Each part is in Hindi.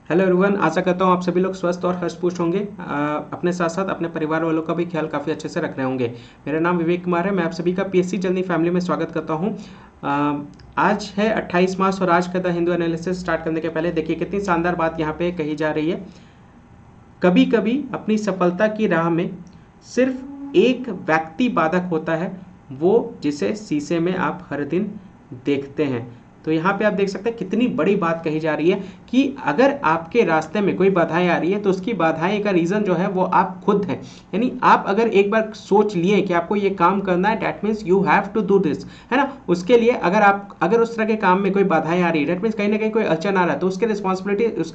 हेलो एवरीवन, आशा करता हूँ आप सभी लोग स्वस्थ और हष्ट-पुष्ट होंगे। अपने साथ साथ अपने परिवार वालों का भी ख्याल काफ़ी अच्छे से रख रहे होंगे। मेरा नाम विवेक कुमार है। मैं आप सभी का पीएससी जर्नी फैमिली में स्वागत करता हूँ। आज है 28 मार्च और आज का द हिंदू एनालिसिस स्टार्ट करने के पहले देखिए कितनी शानदार बात यहाँ पे कही जा रही है। कभी कभी अपनी सफलता की राह में सिर्फ एक व्यक्ति बाधक होता है, वो जिसे शीशे में आप हर दिन देखते हैं। तो यहाँ पे आप देख सकते हैं कितनी बड़ी बात कही जा रही है कि अगर आपके रास्ते में कोई बाधाएं आ रही है तो उसकी बाधाएं का रीज़न जो है वो आप खुद हैं। यानी आप अगर एक बार सोच लिए कि आपको ये काम करना है, that means you have to do this, है ना। उसके लिए अगर उस तरह के काम में कोई बाधाएं आ रही है, डैट मीन्स कहीं ना कहीं कोई अड़चन आ रहा है, तो उसके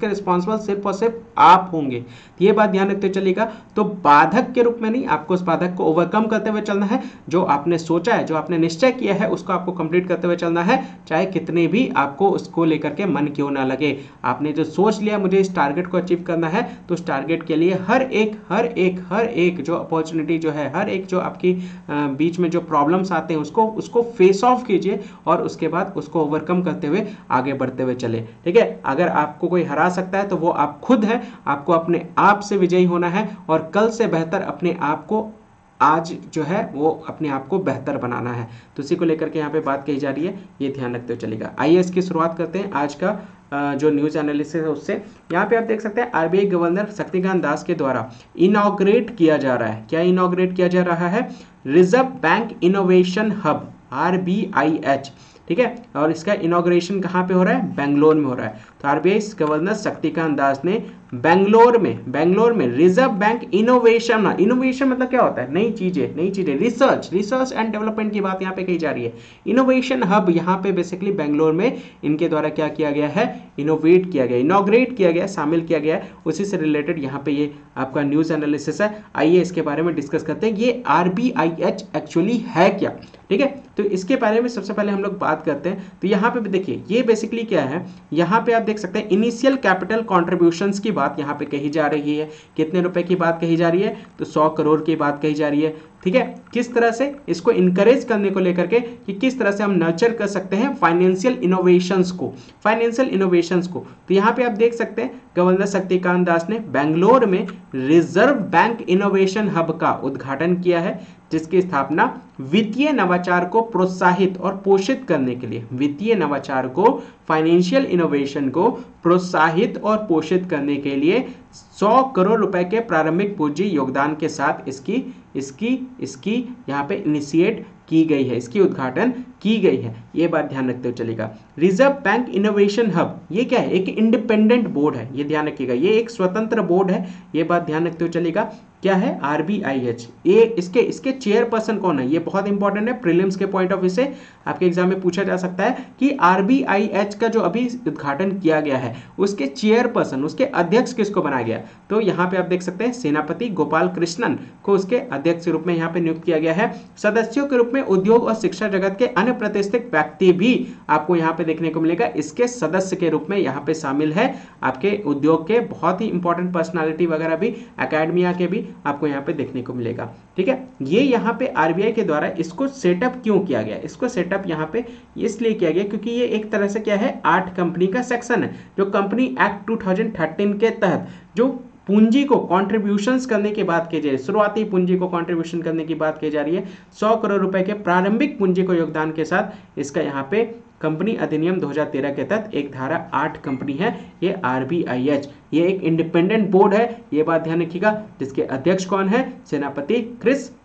रिस्पॉन्सिबल सिर्फ और सिर्फ आप होंगे। तो ये बात ध्यान रखते चलेगा। तो बाधक के रूप में नहीं, आपको उस बाधक को ओवरकम करते हुए चलना है। जो आपने सोचा है, जो आपने निश्चय किया है, उसको आपको कंप्लीट करते हुए चलना है, चाहे कितने भी आपको उसको लेकर के मन क्यों ना लगे। आपने जो सोच लिया मुझे इस टारगेट को अचीव करना है, तो उस टारगेट के लिए हर एक जो अपॉर्चुनिटी जो है, हर एक जो आपकी बीच में जो प्रॉब्लम्स आते हैं उसको फेस ऑफ कीजिए और उसके बाद उसको ओवरकम करते हुए आगे बढ़ते हुए चले। ठीक है, अगर आपको कोई हरा सकता है तो वो आप खुद हैं। आपको अपने आप से विजयी होना है और कल से बेहतर अपने आप को आज जो है वो अपने आप को बेहतर बनाना है। तो इसी को लेकर के यहाँ पे बात कही जा रही है, ये ध्यान रखते हुए चलेगा। आइए इसकी शुरुआत करते हैं आज का जो न्यूज़ एनालिसिस है उससे। यहाँ पे आप देख सकते हैं आरबीआई गवर्नर शक्तिकांत दास के द्वारा इनॉग्रेट किया जा रहा है। क्या इनॉग्रेट किया जा रहा है? Reserve bank innovation hub, RBIH। ठीक है, और इसका इनॉग्रेशन कहाँ पे हो रहा है? बेंगलोर में हो रहा है। तो आरबीआई गवर्नर शक्तिकांत दास ने बेंगलोर में रिजर्व बैंक इनोवेशन मतलब क्या होता है? नई चीजें, रिसर्च एंड डेवलपमेंट की बात यहाँ पे कही जा रही है। इनोवेशन हब यहाँ पे बेसिकली बेंगलोर में इनके द्वारा क्या किया गया है? इनोवेट किया गया, इनॉग्रेट किया गया, शामिल किया गया है। उसी से रिलेटेड यहाँ पे ये आपका न्यूज एनालिसिस है। आइए इसके बारे में डिस्कस करते हैं। ये RBIH एक्चुअली है क्या? ठीक है, तो इसके बारे में सबसे पहले हम लोग बात करते हैं। तो यहाँ पे भी देखिए ये बेसिकली क्या है, यहाँ पे आप देख सकते हैं इनिशियल कैपिटल कॉन्ट्रीब्यूशंस की बात यहाँ पे कही जा रही है। कितने रुपए की बात कही जा रही है? तो 100 करोड़ की बात कही जा रही है। ठीक है, किस तरह से इसको इनकरेज करने को लेकर के कि किस तरह से हम नर्चर कर सकते हैं फाइनेंशियल इनोवेशंस को। तो यहाँ पे आप देख सकते हैं गवर्नर शक्तिकांत दास ने बेंगलोर में रिजर्व बैंक इनोवेशन हब का उद्घाटन किया है, जिसकी स्थापना वित्तीय नवाचार को प्रोत्साहित और पोषित करने के लिए, वित्तीय नवाचार को, फाइनेंशियल इनोवेशन को प्रोत्साहित और पोषित करने के लिए 100 करोड़ रुपए के प्रारंभिक पूंजी योगदान के साथ इसकी यहाँ पे इनिशिएट की गई है, इसकी उद्घाटन की गई है। ये बात ध्यान रखते हुए चलेगा। रिजर्व बैंक इनोवेशन हब ये क्या है? एक इंडिपेंडेंट बोर्ड है, ये ध्यान रखिएगा, ये एक स्वतंत्र बोर्ड है। ये बात ध्यान रखते हुए चलेगा। क्या है? RBIH। ये इसके चेयरपर्सन कौन है? ये बहुत इंपॉर्टेंट है, प्रीलिम्स के पॉइंट ऑफ व्यू से आपके एग्जाम में पूछा जा सकता है कि RBIH का जो अभी उद्घाटन किया गया है उसके चेयरपर्सन, उसके अध्यक्ष किसको बनाया गया? तो यहाँ पे आप देख सकते हैं सेनापति गोपाल कृष्णन को उसके अध्यक्ष के रूप में यहाँ पे नियुक्त किया गया है। सदस्यों के रूप में उद्योग और शिक्षा जगत के अन्य प्रतिष्ठित व्यक्ति भी आपको यहाँ पे देखने को मिलेगा। इसके सदस्य के रूप में यहाँ पे शामिल है आपके उद्योग के बहुत ही इंपॉर्टेंट पर्सनालिटी वगैरह भी, एकेडमिया के भी आपको यहाँ पे देखने को मिलेगा। ठीक है, ये यहाँ पे RBI के द्वारा इसको सेटअप क्यों किया गया? इसको सेटअप यहाँ पे इसलिए किया गया क्योंकि ये एक तरह से क्या है, 8 कंपनी का सेक्शन है। जो कंपनी एक्ट 2013 के तहत जो पूंजी को कॉन्ट्रीब्यूशंस करने की बात की जा रही है, शुरुआती पूंजी को कॉन्ट्रीब्यूशन करने की बात की जा रही है, 100 करोड़ रुपए के प्रारंभिक पूंजी को योगदान के साथ इसका यहाँ पे कंपनी अधिनियम 2013 के तहत एक धारा 8 कंपनी है ये RBIH। ये एक इंडिपेंडेंट बोर्ड है, ये बात ध्यान रखिएगा, जिसके अध्यक्ष कौन है? सेनापति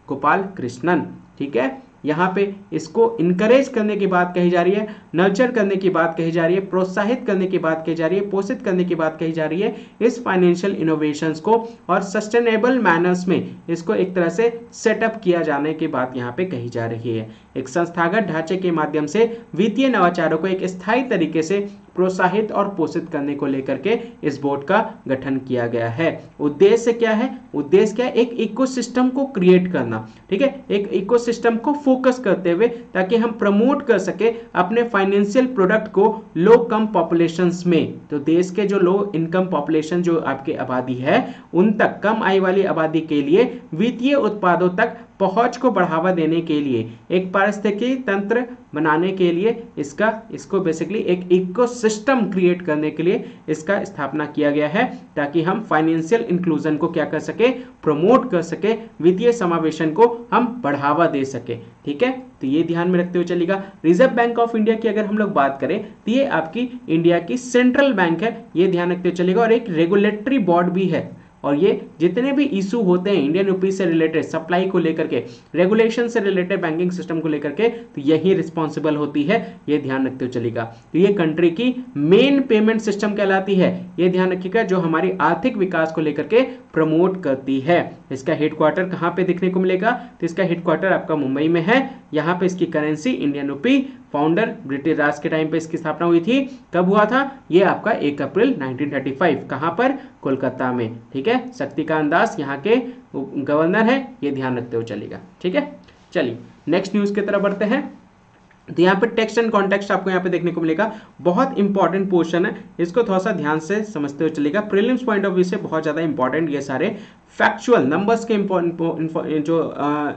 गोपाल कृष्णन। ठीक है, यहाँ पे इसको इनकरेज करने की बात कही जा रही है, नर्चर करने की बात कही जा रही है, प्रोत्साहित करने की बात कही जा रही है, पोषित करने की बात कही जा रही है इस फाइनेंशियल इनोवेशंस को, और सस्टेनेबल मैनर्स में इसको एक तरह से सेटअप किया जाने की बात यहाँ पे कही जा रही है। एक संस्थागत ढांचे के माध्यम से वित्तीय नवाचारों को एक स्थायी तरीके से प्रोत्साहित और पोषित करने को लेकर के इस बोर्ड का गठन किया गया है। उद्देश्य क्या है? उद्देश्य क्या है? एक इकोसिस्टम को क्रिएट करना। ठीक है, एक इकोसिस्टम को फोकस करते हुए ताकि हम प्रमोट कर सके अपने फाइनेंशियल प्रोडक्ट को लो कम पॉपुलेशंस में। तो देश के जो लो इनकम पॉपुलेशन जो आपकी आबादी है उन तक, कम आय वाली आबादी के लिए वित्तीय उत्पादों तक पहुंच को बढ़ावा देने के लिए, एक पारिस्थितिकी तंत्र बनाने के लिए, इसको बेसिकली एक इकोसिस्टम क्रिएट करने के लिए इसका स्थापना किया गया है, ताकि हम फाइनेंशियल इंक्लूजन को क्या कर सके, प्रमोट कर सके, वित्तीय समावेशन को हम बढ़ावा दे सके। ठीक है, तो ये ध्यान में रखते हुए चलेगा। रिजर्व बैंक ऑफ इंडिया की अगर हम लोग बात करें तो ये आपकी इंडिया की सेंट्रल बैंक है, ये ध्यान रखते हुए चलेगा, और एक रेगुलेटरी बोर्ड भी है। और ये जितने भी इशू होते हैं इंडियन रूपी से रिलेटेड, सप्लाई को लेकर के, रेगुलेशन से रिलेटेड, बैंकिंग सिस्टम को लेकर के, तो यही रिस्पॉन्सिबल होती है, ये ध्यान रखते हुए चलेगा। तो ये कंट्री की मेन पेमेंट सिस्टम कहलाती है, ये ध्यान रखिएगा, जो हमारी आर्थिक विकास को लेकर के प्रमोट करती है। इसका हेडक्वार्टर कहाँ पे देखने को मिलेगा, तो इसका हेडक्वार्टर आपका मुंबई में है। यहाँ पे इसकी currency Indian rupee, founder British Raj के टाइम पे इसकी स्थापना हुई थी। कब हुआ था, ये आपका 1 अप्रैल 1935, कहां पर, कोलकाता में। ठीक है, शक्तिकांत दास यहाँ के गवर्नर है, ये ध्यान रखते हुए चलेगा। ठीक है, चलिए नेक्स्ट न्यूज की तरफ बढ़ते हैं। तो यहाँ पे टेक्स्ट एंड कॉन्टेक्स्ट आपको यहाँ पे देखने को मिलेगा, बहुत इंपॉर्टेंट पोर्शन है, इसको थोड़ा सा ध्यान से समझते हुए चलेगा। प्रीलिम्स पॉइंट ऑफ व्यू से बहुत ज्यादा इंपॉर्टेंट ये सारे फैक्चुअल नंबर्स के जो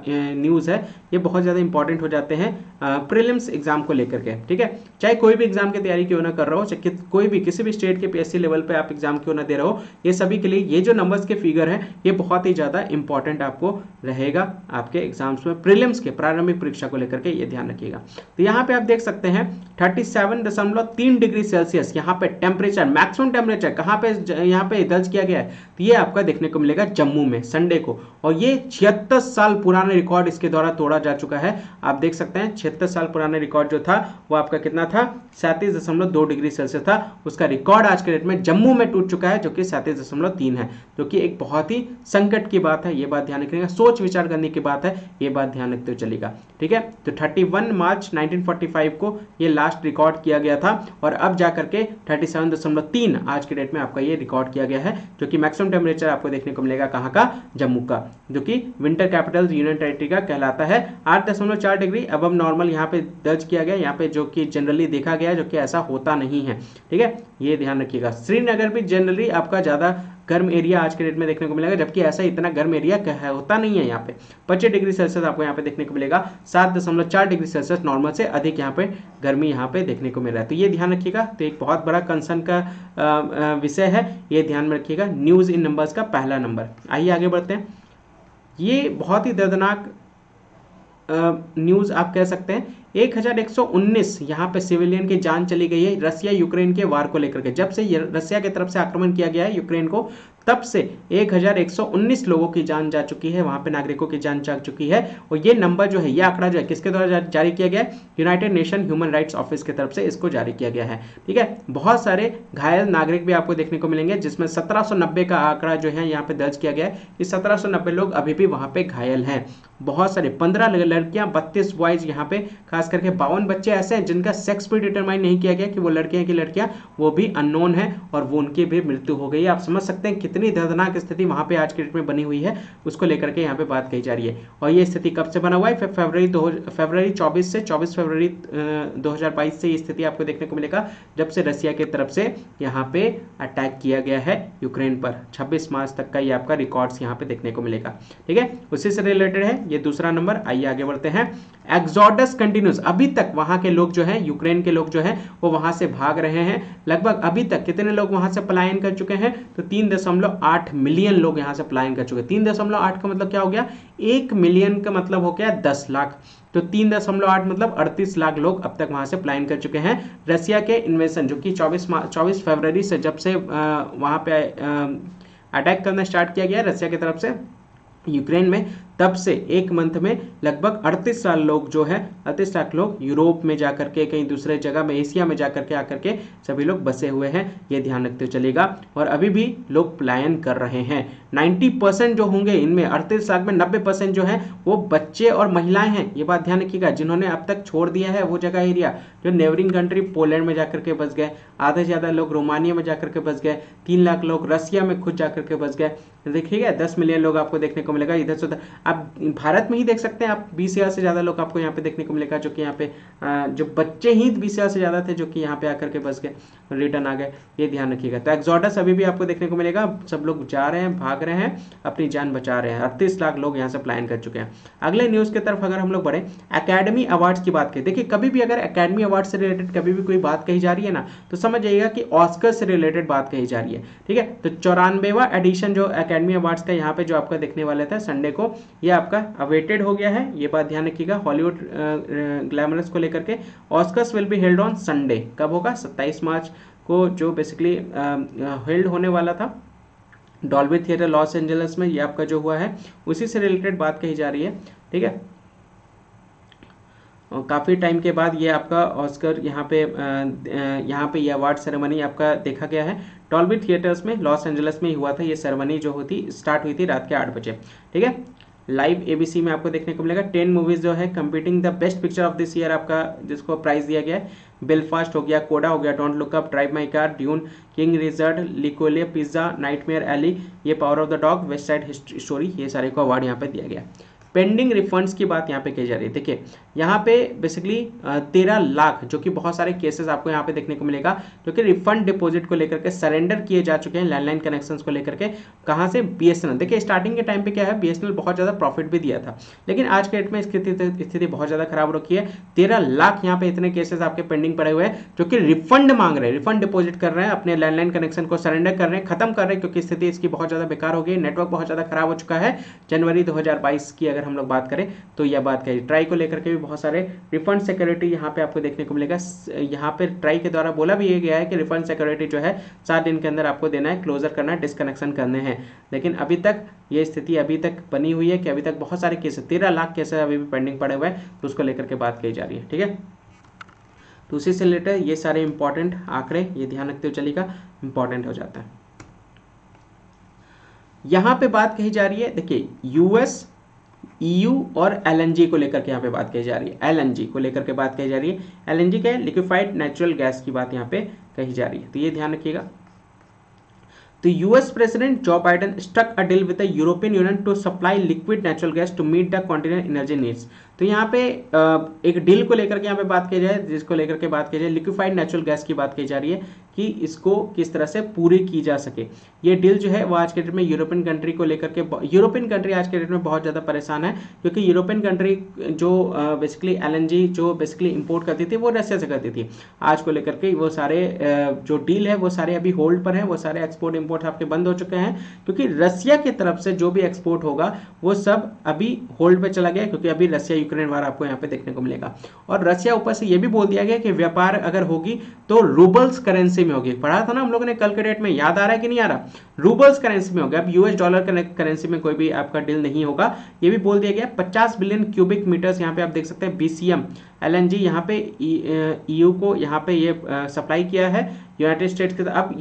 न्यूज़ है ये बहुत ज़्यादा इंपॉर्टेंट हो जाते हैं प्रीलिम्स एग्जाम को लेकर के। ठीक है, चाहे कोई भी एग्जाम की तैयारी क्यों ना कर रहा हो, चाहे कोई भी किसी भी स्टेट के पीएससी लेवल पे आप एग्जाम क्यों ना दे रहे हो, ये सभी के लिए ये जो नंबर्स के फिगर है ये बहुत ही ज़्यादा इंपॉर्टेंट आपको रहेगा आपके एग्जाम्स में, प्रीलिम्स के प्रारंभिक परीक्षा को लेकर के, ये ध्यान रखिएगा। तो यहाँ पे आप देख सकते हैं 37.3 डिग्री सेल्सियस यहाँ पे टेम्परेचर, मैक्सिमम टेम्परेचर कहाँ पे यहाँ पे दर्ज किया गया है, तो ये आपका देखने को मिलेगा जम्मू में संडे को। और ये 76 साल पुराना रिकॉर्ड इसके द्वारा तोड़ा जा चुका है। आप देख सकते हैं 76 साल पुराना रिकॉर्ड जो था वो आपका कितना था, 37.2 डिग्री सेल्सियस था। उसका रिकॉर्ड आज के डेट में जम्मू में टूट चुका है, जो कि 37.3 है, जो कि एक बहुत ही संकट की बात है, ये बात ध्यान रखिएगा, सोच विचार करने की बात है, ये बात ध्यान रखते हुए चलेगा। ठीक है, तो 31 मार्च 1945 को ये लास्ट रिकॉर्ड किया गया था, और अब जाकर के 37.3 आज के डेट में आपका ये रिकॉर्ड किया गया है, जो कि मैक्सिमम टेम्परेचर आपको देखने को मिलेगा कहाँ का, जम्मू का, जो कि विंटर कैपिटल यूनियन टेरिटरी का कहलाता है। 8.4 डिग्री अबव नॉर्मल यहाँ पे दर्ज किया गया, यहाँ पे जो कि जनरली देखा गया, जो कि ऐसा होता नहीं है। ठीक है, ये ध्यान रखिएगा। श्रीनगर भी जनरली आपका ज्यादा गर्म एरिया आज के डेट में देखने को मिलेगा, जबकि ऐसा इतना गर्म एरिया होता नहीं है। यहाँ पे 25 डिग्री सेल्सियस आपको यहाँ पे देखने को मिलेगा, 7.4 डिग्री सेल्सियस नॉर्मल से अधिक यहाँ पे गर्मी यहाँ पे देखने को मिल रहा है। तो ये ध्यान रखिएगा, तो एक बहुत बड़ा कंसर्न का विषय है, ये ध्यान में रखिएगा। न्यूज इन नंबर्स का पहला नंबर। आइए आगे बढ़ते हैं। ये बहुत ही दर्दनाक न्यूज आप कह सकते हैं। 1119 यहाँ पे सिविलियन की जान चली गई है रसिया यूक्रेन के वार को लेकर के। जब से रसिया की तरफ से आक्रमण किया गया है यूक्रेन को, तब से 1119 लोगों की जान जा चुकी है, वहां पे नागरिकों की जान जा चुकी है। और ये नंबर जो है, ये आंकड़ा जो है, किसके द्वारा जारी किया गया है, United nation human rights office की तरफ से इसको जारी किया गया है। ठीक है, बहुत सारे घायल नागरिक भी आपको देखने को मिलेंगे, जिसमें 1790 का आंकड़ा जो है यहाँ पे दर्ज किया गया है कि 1790 लोग अभी भी वहां पे घायल हैं। बहुत सारे 15 लड़कियां, 32 बॉयज, यहाँ पे खास करके 52 बच्चे ऐसे हैं जिनका सेक्स भी डिटरमाइन नहीं किया गया कि वो लड़के हैं कि लड़कियां, वो भी अननोन है, और वो उनकी भी मृत्यु हो गई है। आप समझ सकते हैं कितनी दर्दनाक स्थिति वहां पे आज के डेट में बनी हुई है, उसको लेकर के यहाँ पे बात कही जा रही है। और ये स्थिति कब से बना हुआ है, फरवरी 24 से 24 फरवरी 2022 से ये स्थिति आपको देखने को मिलेगा, जब से रसिया की तरफ से यहाँ पे अटैक किया गया है यूक्रेन पर। 26 मार्च तक का ये आपका रिकॉर्ड्स यहाँ पे देखने को मिलेगा। ठीक है, उसी से रिलेटेड है ये दूसरा नंबर। आइए आगे बढ़ते हैं। एक्सोडस कंटिन्यूस, अभी तक वहां के लोग जो है, यूक्रेन के लोग जो है, वो वहां से भाग रहे हैं। लगभग अभी तक कितने लोग वहां से पलायन कर चुके हैं, तो 3.8 मिलियन लोग यहां से पलायन कर चुके हैं। 3.8 का मतलब क्या हो गया, 1 मिलियन का मतलब हो गया 10 लाख। तो 3.8 मतलब 38 लाख लोग अब तक वहां से पलायन कर चुके हैं। रसिया के इन्वेशन, जो कि 24 फरवरी से जब से वहां पे अटैक करना स्टार्ट किया गया रसिया की तरफ से यूक्रेन में, तब से एक मंथ में लगभग 38 लाख लोग जो है, 38 लाख लोग यूरोप में जाकर के, कहीं दूसरे जगह में, एशिया में जाकर के आकर के सभी लोग बसे हुए हैं, ये ध्यान रखते हुए चलेगा। और अभी भी लोग पलायन कर रहे हैं। 90% जो होंगे इनमें, 38 लाख में 90% जो है वो बच्चे और महिलाएं हैं, ये बात ध्यान रखिएगा, जिन्होंने अब तक छोड़ दिया है वो जगह एरिया, जो नेबरिंग कंट्री पोलैंड में जाकर के बस गए, आधे से ज़्यादा लोग रोमानिया में जाकर के बस गए, 3 लाख लोग रसिया में खुद जाकर के बस गए। देखिएगा 10 मिलियन लोग आपको देखने को मिलेगा इधर से उधर। आप भारत में ही देख सकते हैं, आप 20,000 से ज़्यादा लोग आपको यहाँ पे देखने को मिलेगा, जो कि यहाँ पे जो बच्चे ही 20,000 से ज़्यादा थे, जो कि यहाँ पे आकर के बस गए, रिटर्न आ गए, ये ध्यान रखिएगा। तो एक्सोडस अभी भी आपको देखने को मिलेगा, सब लोग जा रहे हैं, भाग भाग रहे हैं, अपनी जान बचा रहे हैं। 38 लाख लोग यहाँ से पलायन कर चुके हैं। अगले न्यूज़ की तरफ अगर हम लोग बढ़े, एकेडमी अवार्ड्स की बात करें। देखिए कभी भी अगर एकेडमी अवार्ड से रिलेटेड कभी भी कोई बात कही जा रही है ना, तो समझ जाइएगा कि ऑस्कर से रिलेटेड बात कही जा रही है। ठीक है, तो 94वां एडिशन जो एकेडमी अवार्ड्स का यहाँ पे जो आपका देखने वाले था संडे को, ये आपका अवेटेड हो गया है, ये बात ध्यान रखिएगा। हॉलीवुड ग्लैमरस को लेकर के Oscars will be held on Sunday, कब होगा? 27 मार्च को जो बेसिकली हेल्ड होने वाला था डॉल्बी थिएटर लॉस एंजल्स में, ये आपका जो हुआ है उसी से रिलेटेड बात कही जा रही है। ठीक है, काफ़ी टाइम के बाद ये आपका ऑस्कर यहाँ पे ये अवार्ड सेरेमनी आपका देखा गया है। डॉल्बी थिएटर्स में लॉस एंजल्स में ही हुआ था ये सेरेमनी, जो होती स्टार्ट हुई थी रात के 8 बजे। ठीक है, लाइव एबीसी में आपको देखने को मिलेगा। 10 मूवीज जो है competing the best picture of this year आपका जिसको प्राइज दिया गया है, बेलफास्ट हो गया, कोडा हो गया, don't look up, drive my car, Dune, king Richard, licorice pizza, nightmare alley, ये power of the dog, west side story, ये सारे को अवार्ड यहाँ पे दिया गया। पेंडिंग रिफंड्स की बात यहाँ पे कही जा रही है। देखिए यहाँ पे बेसिकली 13 लाख जो कि बहुत सारे केसेस आपको यहाँ पे देखने को मिलेगा जो कि रिफंड डिपॉजिट को लेकर के सरेंडर किए जा चुके हैं लैंडलाइन कनेक्शंस को लेकर के। कहाँ से? बीएसएनएल। देखिए स्टार्टिंग के टाइम पे क्या है, बीएसएनएल बहुत ज़्यादा प्रॉफिट भी दिया था, लेकिन आज के डेट में स्थिति बहुत ज़्यादा खराब हो रखी है। 13 लाख यहाँ पे इतने केसेस आपके पेंडिंग पड़े हुए हैं जो कि रिफंड मांग रहे हैं, रिफंड डिपॉजिट कर रहे हैं, अपने लैंडलाइन कनेक्शन को सरेंडर कर रहे हैं, खत्म कर रहे हैं, क्योंकि स्थिति इसकी बहुत ज़्यादा बेकार हो गई, नेटवर्क बहुत ज़्यादा खराब हो चुका है। जनवरी 2022 की अगर हम लोग बात करें तो यह बात कही। ट्राई को लेकर के भी बहुत सारे रिफंड सिक्योरिटी यहाँ पे आपको देखने को मिलेगा। यहाँ पे ट्राई के द्वारा बोला भी ये गया है कि रिफंड सिक्योरिटी जो है 7 दिन के अंदर आपको देना है, क्लोजर करना है, डिस्कनेक्शन करने हैं। लेकिन अभी तक ये स्थिति अभी तक बनी हुई है कि अभी तक बहुत सारे केसेस, 13 लाख केसेस अभी भी पेंडिंग पड़े हुए हैं, तो उसको लेकर के बात कही जा रही है। ठीक है, तो उसी से रिलेटेड ये सारे इंपॉर्टेंट आंकड़े ये ध्यान रखते हुए चलेगा, इंपॉर्टेंट हो जाता है। यहाँ पे बात कही जा रही है, देखिए यूएस, EU और LNG को लेकर के यहाँ पे बात कही जा रही है। LNG को लेकर के बात कही जा रही है। LNG क्या है? लिक्विफाइड नेचुरल गैस की बात यहाँ पे कही जा रही है, तो ये ध्यान रखिएगा। तो US president Joe Biden struck a deal with the European Union to supply liquid natural gas to meet the continent energy needs. तो यहाँ पे एक डील को लेकर के यहाँ पे बात की जाए, जिसको लेकर के बात की जाए लिक्विफाइड नेचुरल गैस की बात की जा रही है कि इसको किस तरह से पूरी की जा सके। ये डील जो है वो आज के डेट में यूरोपियन कंट्री को लेकर के, यूरोपियन कंट्री आज के डेट में बहुत ज़्यादा परेशान है, क्योंकि यूरोपियन कंट्री जो बेसिकली LNG जो बेसिकली इंपोर्ट करती थी वो रशिया से करती थी। आज को लेकर के वो सारे जो डील है वो सारे अभी होल्ड पर हैं, वो सारे एक्सपोर्ट इंपोर्ट आपके बंद हो चुके हैं, क्योंकि रशिया की तरफ से जो भी एक्सपोर्ट होगा वो सब अभी होल्ड पे चला गया, क्योंकि अभी रशिया यूक्रेन वार आपको यहाँ पे देखने को मिलेगा। और रशिया ऊपर से ये भी बोल दिया गया कि व्यापार अगर होगी तो रूबल्स करेंसी में होगी। पढ़ा था ना हम लोगों ने कल के डेट में, याद आ रहा है कि नहीं आ रहा? रूबल्स करेंसी में होगा, अब US डॉलर करेंसी में कोई भी आपका डील नहीं होगा, ये भी बोल दिया गया। 50 बिलियन क्यूबिक मीटर्स यहाँ पे आप देख सकते हैं BCM LNG यहाँ पे EU को यहाँ पे ये सप्लाई किया है यूनाइटेड स्टेट्स के। अब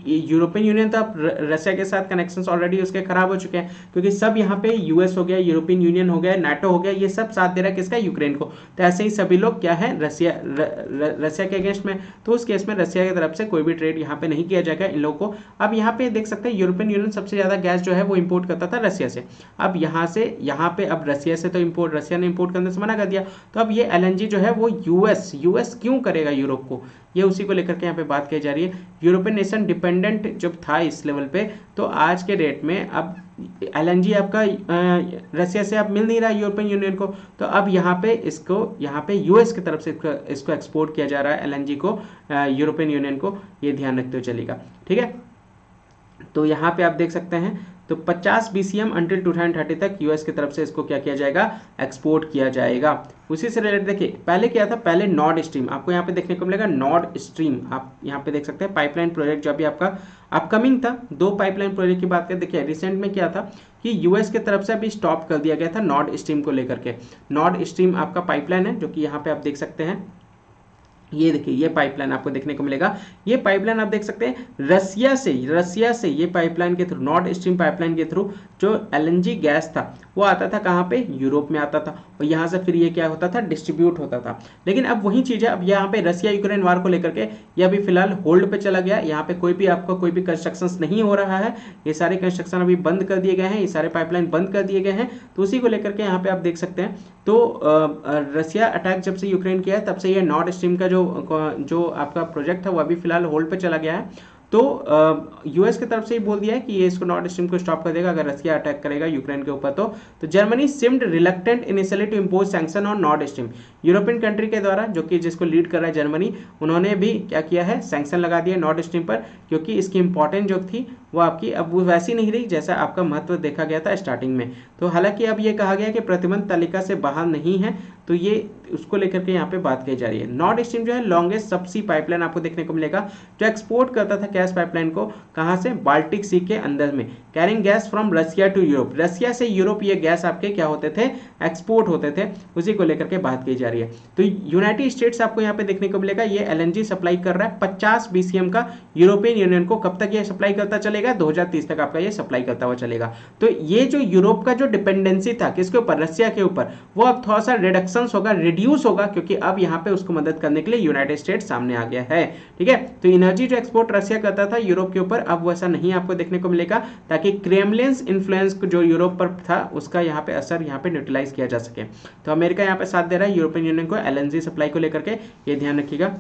यूरोपियन यूनियन तो अब रशिया के साथ कनेक्शंस ऑलरेडी उसके खराब हो चुके हैं, क्योंकि सब यहाँ पे US हो गया, यूरोपियन यूनियन हो गया, नाटो हो गया, ये सब साथ दे रहा है किसका? यूक्रेन को। तो ऐसे ही सभी लोग क्या है, रशिया के अगेंस्ट में, तो उस केस में रशिया की तरफ से कोई भी ट्रेड यहाँ पे नहीं किया जाएगा इन लोगों को। अब यहाँ पे देख सकते हैं यूरोपियन यूनियन सबसे ज्यादा गैस जो है वो इंपोर्ट करता था रशिया से। अब यहाँ पे अब रशिया से तो इंपोर्ट, रशिया ने इंपोर्ट करने से मना कर दिया, तो अब ये LNG जो है वो यूएस क्यों करेगा यूरोप को, ये उसी को लेकर के यहाँ पे बात की जा रही है। यूरोपियन नेशन डिपेंडेंट जब था इस लेवल पे, तो आज के डेट में अब LNG आपका रशिया से अब मिल नहीं रहा यूरोपियन यूनियन को, तो अब यहाँ पे यूएस की तरफ से इसको एक्सपोर्ट किया जा रहा है LNG को यूरोपियन यूनियन को, ये ध्यान रखते हुए चलेगा। ठीक है, तो यहाँ पे आप देख सकते हैं तो 50 BCM अंटिल 2030 तक यूएस की तरफ से इसको क्या किया जाएगा? एक्सपोर्ट किया जाएगा। उसी से रिलेटेड देखिए पहले क्या था, पहले नॉर्ड स्ट्रीम आपको यहाँ पे देखने को मिलेगा। नॉर्ड स्ट्रीम आप यहाँ पे देख सकते हैं पाइपलाइन प्रोजेक्ट जो अभी आपका अपकमिंग था। 2 पाइपलाइन प्रोजेक्ट की बात करें, देखिए रिसेंट में क्या था कि यूएस की तरफ से अभी स्टॉप कर दिया गया था नॉर्ड स्ट्रीम को लेकर के। नॉर्ड स्ट्रीम आपका पाइपलाइन है जो कि यहाँ पे आप देख सकते हैं, ये देखिए ये पाइपलाइन आपको देखने को मिलेगा। ये पाइपलाइन आप देख सकते हैं रशिया से ये पाइपलाइन के थ्रू, नॉर्थ स्ट्रीम पाइपलाइन के थ्रू जो LNG गैस था वो आता था कहाँ पे? यूरोप में आता था, और यहाँ से फिर ये क्या होता था? डिस्ट्रीब्यूट होता था। लेकिन अब वही चीज़ है, अब यहाँ पे रशिया यूक्रेन वार को लेकर के ये अभी फिलहाल होल्ड पे चला गया। यहाँ पे कोई भी कंस्ट्रक्शन नहीं हो रहा है, ये सारे कंस्ट्रक्शन अभी बंद कर दिए गए हैं, ये सारे पाइपलाइन बंद कर दिए गए हैं। तो उसी को लेकर के यहाँ पे आप देख सकते हैं, तो रशिया अटैक जब से यूक्रेन किया है तब से ये नॉर्थ स्ट्रीम का जो आपका प्रोजेक्ट है वो अभी फिलहाल होल्ड पे चला गया है। तो यूएस की तरफ से ही बोल दिया है कि ये इसको नॉर्थ स्ट्रीम को स्टॉप कर देगा अगर रसिया अटैक करेगा यूक्रेन के ऊपर। तो Germany seemed reluctant initially to impose sanction on Nord Stream. European country के द्वारा, जो कि जिसको लीड कर रहा है जर्मनी, उन्होंने भी क्या किया है, सैंक्शन लगा दिया नॉर्थ स्ट्रीम पर, क्योंकि इसकी इंपॉर्टेंस जो थी वो आपकी अब वो वैसी नहीं रही जैसा आपका महत्व देखा गया था स्टार्टिंग में। तो हालांकि अब ये कहा गया कि प्रतिबंध तालिका से बाहर नहीं है, तो ये उसको लेकर के यहाँ पे बात की जा रही है। नॉर्थ स्ट्रीम जो है लॉन्गेस्ट सबसी पाइपलाइन आपको देखने को मिलेगा, जो एक्सपोर्ट करता था गैस पाइपलाइन को कहाँ से, बाल्टिक सी के अंदर में, carrying gas from Russia to Europe. Russia से यूरोप ये गैस आपके क्या होते थे, एक्सपोर्ट होते थे, उसी को लेकर के बात की जा रही है। तो यूनाइटेड स्टेट्स आपको यहाँ पे देखने को मिलेगा ये एलएनजी सप्लाई कर रहा है 50 बीसीएम का यूरोपियन यूनियन को। कब तक ये सप्लाई करता चलेगा, 2030 तक आपका ये सप्लाई करता हुआ चलेगा। तो ये जो यूरोप का जो डिपेंडेंसी था किसके ऊपर, रसिया के ऊपर, वो अब थोड़ा सा रिडक्शन होगा, रिड्यूस होगा, क्योंकि अब यहाँ पे उसको मदद करने के लिए यूनाइटेड स्टेट्स सामने आ गया है। ठीक है, तो एनर्जी जो एक्सपोर्ट रसिया करता था यूरोप के ऊपर, अब वैसा नहीं आपको देखने को मिलेगा, ताकि क्रेमलिन्स इन्फ्लुएंस जो यूरोप पर था उसका यहाँ पे असर यहाँ पे न्यूट्रलाइज किया जा सके। तो अमेरिका यहाँ पे साथ दे रहा है यूरोपियन यूनियन को एलएनजी सप्लाई को लेकर के, ये ध्यान रखिएगा।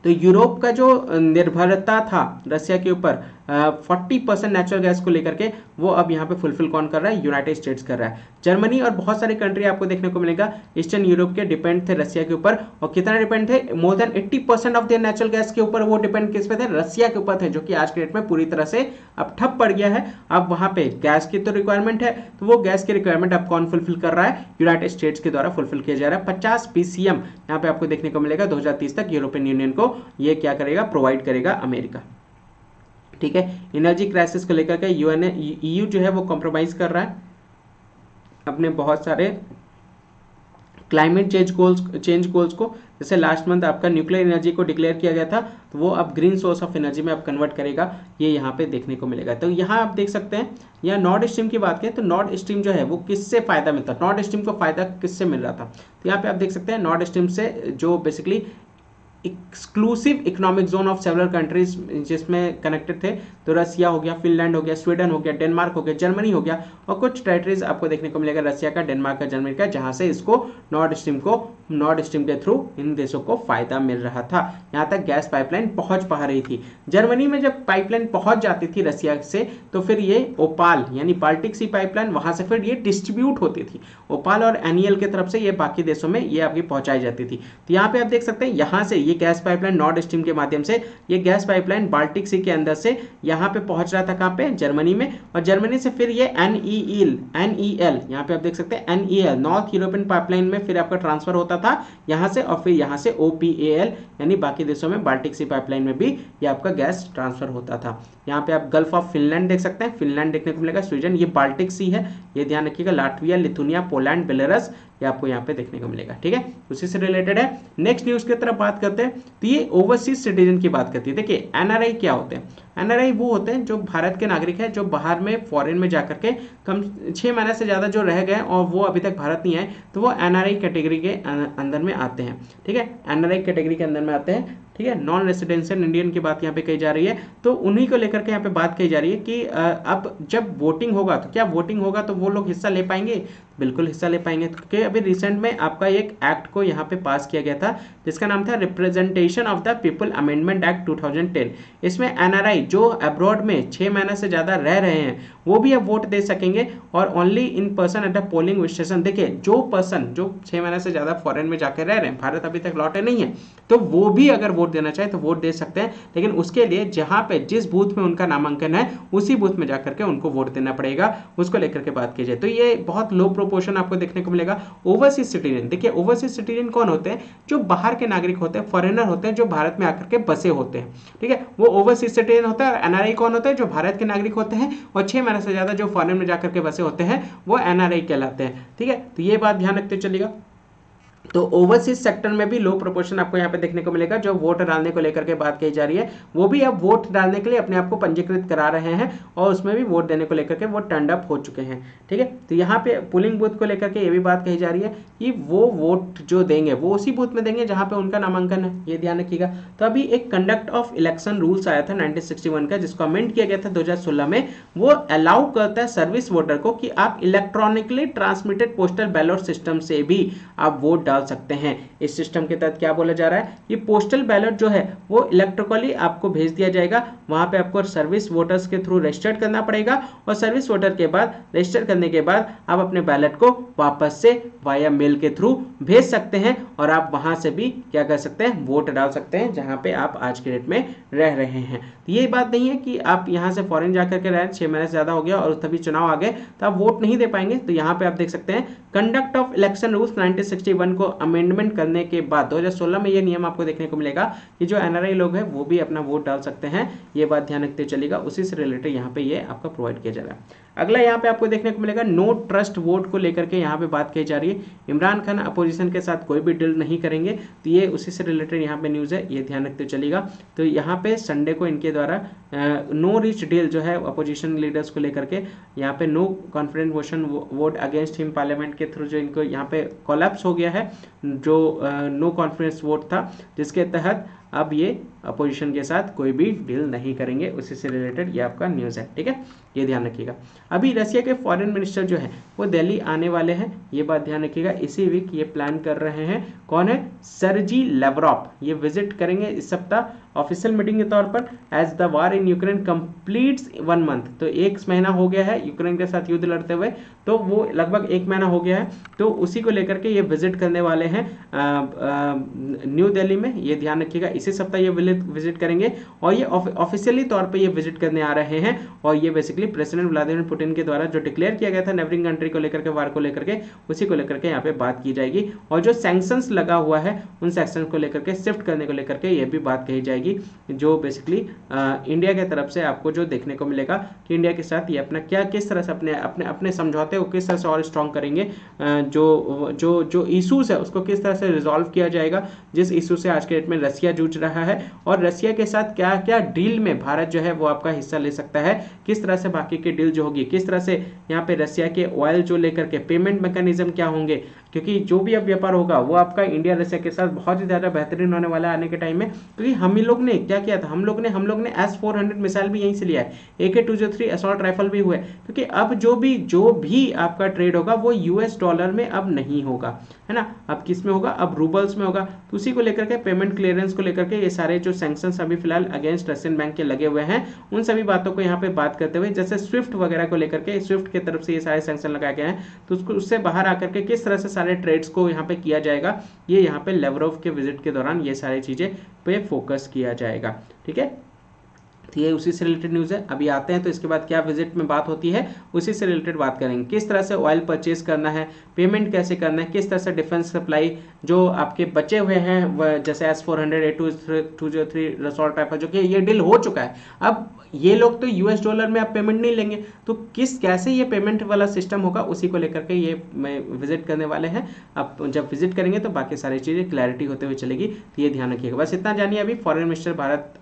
तो यूरोप का जो निर्भरता था रसिया के ऊपर 40% नेचुरल गैस को लेकर के, वो अब यहाँ पे फुलफिल कौन कर रहा है, यूनाइटेड स्टेट्स कर रहा है। जर्मनी और बहुत सारे कंट्री आपको देखने को मिलेगा ईस्टर्न यूरोप के डिपेंड थे रसिया के ऊपर, और कितना डिपेंड थे, more than 80% of their natural gas के ऊपर वो डिपेंड किस पे थे, रसिया के ऊपर थे, जो कि आज के डेट में पूरी तरह से अब ठप पड़ गया है। अब वहां पे गैस की तो रिक्वायरमेंट है, तो वो गैस की रिक्वायरमेंट अब कौन फुलफिल कर रहा है, यूनाइटेड स्टेट्स के द्वारा फुलफिल किया जा रहा है। 50 बीसीएम यहाँ पे आपको देखने को मिलेगा 2030 तक यूरोपियन यूनियन को ये क्या करेगा, प्रोवाइड करेगा अमेरिका। ठीक है, एनर्जी क्राइसिस को लेकर के ईयू जो है वो कॉम्प्रोमाइज कर रहा है अपने बहुत सारे क्लाइमेट चेंज गोल्स को। जैसे लास्ट मंथ आपका न्यूक्लियर एनर्जी को डिक्लेयर किया गया था, तो वो अब ग्रीन सोर्स ऑफ एनर्जी में अब कन्वर्ट करेगा, ये यहाँ पे देखने को मिलेगा। तो यहाँ आप देख सकते हैं, यहाँ नॉर्थ स्ट्रीम की बात करें तो नॉर्थ स्ट्रीम जो है वो किससे फायदा मिलता है, नॉर्थ स्ट्रीम को फायदा किससे मिल रहा था। तो यहाँ पे आप देख सकते हैं नॉर्थ स्ट्रीम से जो basically exclusive economic zone of several countries जिसमें कनेक्टेड थे, तो रसिया हो गया, फिनलैंड हो गया, स्वीडन हो गया, डेनमार्क हो गया, जर्मनी हो गया, और कुछ टेरिटरीज आपको देखने को मिलेगा रसिया का, डेनमार्क का, जर्मनी का, जहां से इसको नॉर्थ स्ट्रीम के थ्रू इन देशों को फायदा मिल रहा था। यहाँ तक गैस पाइपलाइन पहुंच पा रही थी। जर्मनी में जब पाइपलाइन पहुंच जाती थी रसिया से, तो फिर ये ओपाल यानी बाल्टिक सी पाइपलाइन वहां से फिर ये डिस्ट्रीब्यूट होती थी, ओपाल और एनियल की तरफ से ये बाकी देशों में ये आपकी पहुंचाई जाती थी। तो यहाँ पे आप देख सकते हैं, यहाँ से ये गैस पाइपलाइन नॉर्थ स्ट्रीम के माध्यम से ये गैस पाइपलाइन बाल्टिक सी के अंदर से यहाँ पे पहुंच रहा था, कहाँ पे, जर्मनी में, और जर्मनी से फिर ये एनईएल यहाँ पे आप देख सकते हैं एनईएल नॉर्थ यूरोपियन पाइपलाइन में फिर आपका ट्रांसफर होता था यहाँ से, और फिर यहाँ से ओपीएएल यानी बाकी देशों में बाल्टिक सी पाइपलाइन में भी ये आपका गैस ट्रांसफर होता था। यहाँ पे आप गल्फ ऑफ फिनलैंड देख सकते हैं, फिनलैंड देखने को मिलेगा, स्वीडन, ये बाल्टिक सी है, ये ध्यान रखिएगा, लाटविया, लिथुनिया, पोलैंड, बेलारूस, ये आपको यहाँ पे देखने को मिलेगा। ठीक है, उसी से रिलेटेड है। नेक्स्ट न्यूज की तरफ बात करते हैं, तो ये ओवरसीज सिटीजन की बात करती है। देखिए एनआरआई क्या होते हैं, एनआरआई वो होते हैं जो भारत के नागरिक हैं, जो बाहर में फॉरेन में जाकर के कम 6 महीने से ज़्यादा जो रह गए और वो अभी तक भारत नहीं आए, तो वो एनआरआई कैटेगरी के अंदर में आते हैं। ठीक है, एनआरआई कैटेगरी के अंदर में आते हैं। ठीक है, नॉन रेसिडेंशियल इंडियन की बात यहाँ पे कही जा रही है, तो उन्हीं को लेकर के यहाँ पे बात कही जा रही है कि अब जब वोटिंग होगा, तो क्या वोटिंग होगा तो वो लोग हिस्सा ले पाएंगे, बिल्कुल हिस्सा ले पाएंगे, क्योंकि अभी रिसेंट में आपका एक एक्ट को यहाँ पे पास किया गया था जिसका नाम था representation of the people amendment act 2010। इसमें एनआरआई जो अब्रॉड में 6 महीने से ज़्यादा रह रहे हैं वो भी अब वोट दे सकेंगे, और only in person at the polling station. देखिए जो पर्सन जो 6 महीने से ज़्यादा फॉरेन में जाकर रह रहे हैं, भारत अभी तक लौटे नहीं है, तो वो भी अगर वोट देना चाहे तो वोट दे सकते हैं, लेकिन उसके लिए जहाँ पे जिस बूथ में उनका नामांकन है उसी बूथ में जाकर के उनको वोट देना पड़ेगा, उसको लेकर के बात की जाए तो ये बहुत लो प्रोपोर्शन आपको देखने को मिलेगा। ओवरसीज सिटीजन, देखिए ओवरसीज सिटीजन कौन होते हैं, जो बाहर के नागरिक होते हैं, फॉरेनर होते हैं, जो भारत में आकर के बसे होते हैं। ठीक है, वो ओवरसीज सिटीजन होता है। और एनआरआई कौन होते हैं, जो भारत के नागरिक होते हैं और 6 महीने से ज्यादा जो फॉरेन में जाकर के बसे होते हैं, वो एनआरआई कहलाते हैं। ठीक है, तो ये बात ध्यान रखते चलिएगा। तो ओवरसीज सेक्टर में भी लो प्रोपोर्शन आपको यहाँ पे देखने को मिलेगा। जो वोट डालने को लेकर के बात कही जा रही है, वो भी अब वोट डालने के लिए अपने आप को पंजीकृत करा रहे हैं और उसमें भी वोट देने को लेकर के वो टर्न अप हो चुके हैं। ठीक है, तो यहाँ पे पोलिंग बूथ को लेकर के ये भी बात कही जा रही है कि वो वोट जो देंगे वो उसी बूथ में देंगे जहाँ पे उनका नामांकन है, ये ध्यान रखिएगा। तो अभी एक कंडक्ट ऑफ इलेक्शन रूल्स आया था 1961 का, जिसको अमेंड किया गया था 2016 में। वो अलाउ करता है सर्विस वोटर को कि आप electronically transmitted postal ballot system से भी आप वोट डाल डाल सकते हैं। इस सिस्टम के तहत क्या बोला जा रहा है, ये पोस्टल बैलेट जो है वो इलेक्ट्रिकली आपको भेज दिया जाएगा। वहां पे आपको सर्विस वोटर्स के थ्रू रजिस्टर्ड करना पड़ेगा और सर्विस वोटर के बाद रजिस्टर करने के बाद आप अपने बैलेट को वापस से वाया मेल के थ्रू भेज सकते हैं और आप वहां से भी क्या कर सकते हैं, वोट डाल सकते हैं जहां पे आप आज के डेट में रह रहे हैं। तो ये बात नहीं है कि आप यहां से फॉरेन जाकर के रहे 6 महीने से ज्यादा हो गया और तभी चुनाव आ गए तो आप वोट नहीं दे पाएंगे। तो यहाँ पे आप देख सकते हैं कंडक्ट ऑफ इलेक्शन रूल्स 1961 को अमेंडमेंट करने के बाद 2016 में ये नियम आपको देखने को मिलेगा कि जो एनआरआई लोग हैं वो भी अपना वोट डाल सकते हैं। ये बात ध्यान रखते चलेगा, उसी से रिलेटेड यहाँ पे ये आपका प्रोवाइड किया जा रहा है। अगला यहाँ पे आपको देखने को मिलेगा नो ट्रस्ट वोट को लेकर के यहाँ पे बात कही जा रही है। इमरान खान अपोजिशन के साथ कोई भी डील नहीं करेंगे, तो ये उसी से रिलेटेड यहाँ पे न्यूज़ है, ये ध्यान रखते चलेगा। तो यहाँ पे संडे को इनके द्वारा नो रिच डील जो है अपोजिशन लीडर्स को लेकर के यहाँ पे no confidence motion vote against him parliament के थ्रू जो इनको यहाँ पे कोलैप्स हो गया है, जो नो कॉन्फिडेंस वोट था, जिसके तहत अब ये अपोजिशन के साथ कोई भी डील नहीं करेंगे। उसी से रिलेटेड ये आपका न्यूज़ है, ठीक है, ये ध्यान रखिएगा। अभी रशिया के फॉरेन मिनिस्टर जो है वो दिल्ली आने वाले हैं, ये बात ध्यान रखिएगा। इसी वीक ये प्लान कर रहे हैं। कौन है, सर्जी लेवरॉव, ये विजिट करेंगे इस सप्ताह ऑफिशियल मीटिंग के तौर पर। As the war in Ukraine completes 1 month, तो 1 महीना हो गया है यूक्रेन के साथ युद्ध लड़ते हुए, तो वो लगभग 1 महीना हो गया है, तो उसी को लेकर के ये विजिट करने वाले हैं न्यू दिल्ली में, ये ध्यान रखिएगा। इसी सप्ताह ये विजिट करेंगे और ये ऑफिशियली तौर पे ये विजिट करने आ रहे हैं। और ये बेसिकली प्रेसिडेंट व्लादिमीर पुतिन के द्वारा जो डिक्लेयर किया गया था नेबरिंग कंट्री को लेकर के, वार को लेकर के, उसी को लेकर के यहाँ पे बात की जाएगी। और जो सैंक्शंस लगा हुआ है उन सैंक्शंस को लेकर के शिफ्ट करने को लेकर के ये भी बात कही जाएगी, जो बेसिकली इंडिया के तरफ से आपको जो देखने को मिलेगा कि इंडिया के साथ ये अपना क्या किस तरह से अपने समझौते को किस तरह से और स्ट्रॉन्ग करेंगे, जो इशूज है उसको किस तरह से रिजॉल्व किया जाएगा, जिस इशू से आज के डेट में रशिया जूझ रहा है, और रशिया के साथ क्या क्या डील में भारत जो है वो आपका हिस्सा ले सकता है, किस तरह से बाकी की डील जो होगी, किस तरह से यहाँ पे रशिया के ऑयल जो लेकर के पेमेंट मैकेनिज्म क्या होंगे, क्योंकि जो भी अब व्यापार होगा वो आपका इंडिया रशिया के साथ बहुत ही ज्यादा बेहतरीन होने वाला है आने के टाइम में। क्योंकि हम ही लोग ने क्या किया था, हम लोग ने S-400 मिसाइल भी यहीं से लिया है, AK-203 असॉल्ट राइफल भी हुए, क्योंकि अब जो भी आपका ट्रेड होगा वो US डॉलर में अब नहीं होगा, है ना, अब किस में होगा, अब रूबल्स में होगा। तो उसी को लेकर के पेमेंट क्लियरेंस को लेकर के ये सारे जो सैंक्शंस अभी फिलहाल अगेंस्ट रशियन बैंक के लगे हुए हैं, उन सभी बातों को यहाँ पे बात करते हुए, जैसे स्विफ्ट वगैरह को लेकर के, स्विफ्ट की तरफ से ये सारे सैंक्शन लगाए गए हैं, तो उसको उससे बाहर आकर के किस तरह से सारे ट्रेड्स को यहाँ पे किया जाएगा, ये यहाँ पे लेवरोव के विजिट के दौरान ये सारी चीजें पे फोकस किया जाएगा, ठीक है। तो ये उसी से रिलेटेड न्यूज़ है। अभी आते हैं तो इसके बाद क्या विजिट में बात होती है, उसी से रिलेटेड बात करेंगे। किस तरह से ऑयल परचेज करना है, पेमेंट कैसे करना है, किस तरह से डिफेंस सप्लाई जो आपके बचे हुए हैं, जैसे S-400 A-203 असॉल्ट राइफल, जो कि ये डील हो चुका है, अब ये लोग तो US डॉलर में आप पेमेंट नहीं लेंगे, तो कैसे ये पेमेंट वाला सिस्टम होगा, उसी को लेकर के ये विजिट करने वाले हैं। अब जब विजिट करेंगे तो बाकी सारी चीज़ें क्लैरिटी होते हुए चलेगी, तो ये ध्यान रखिएगा। बस इतना जानिए। अभी फॉरेन मिनिस्टर भारत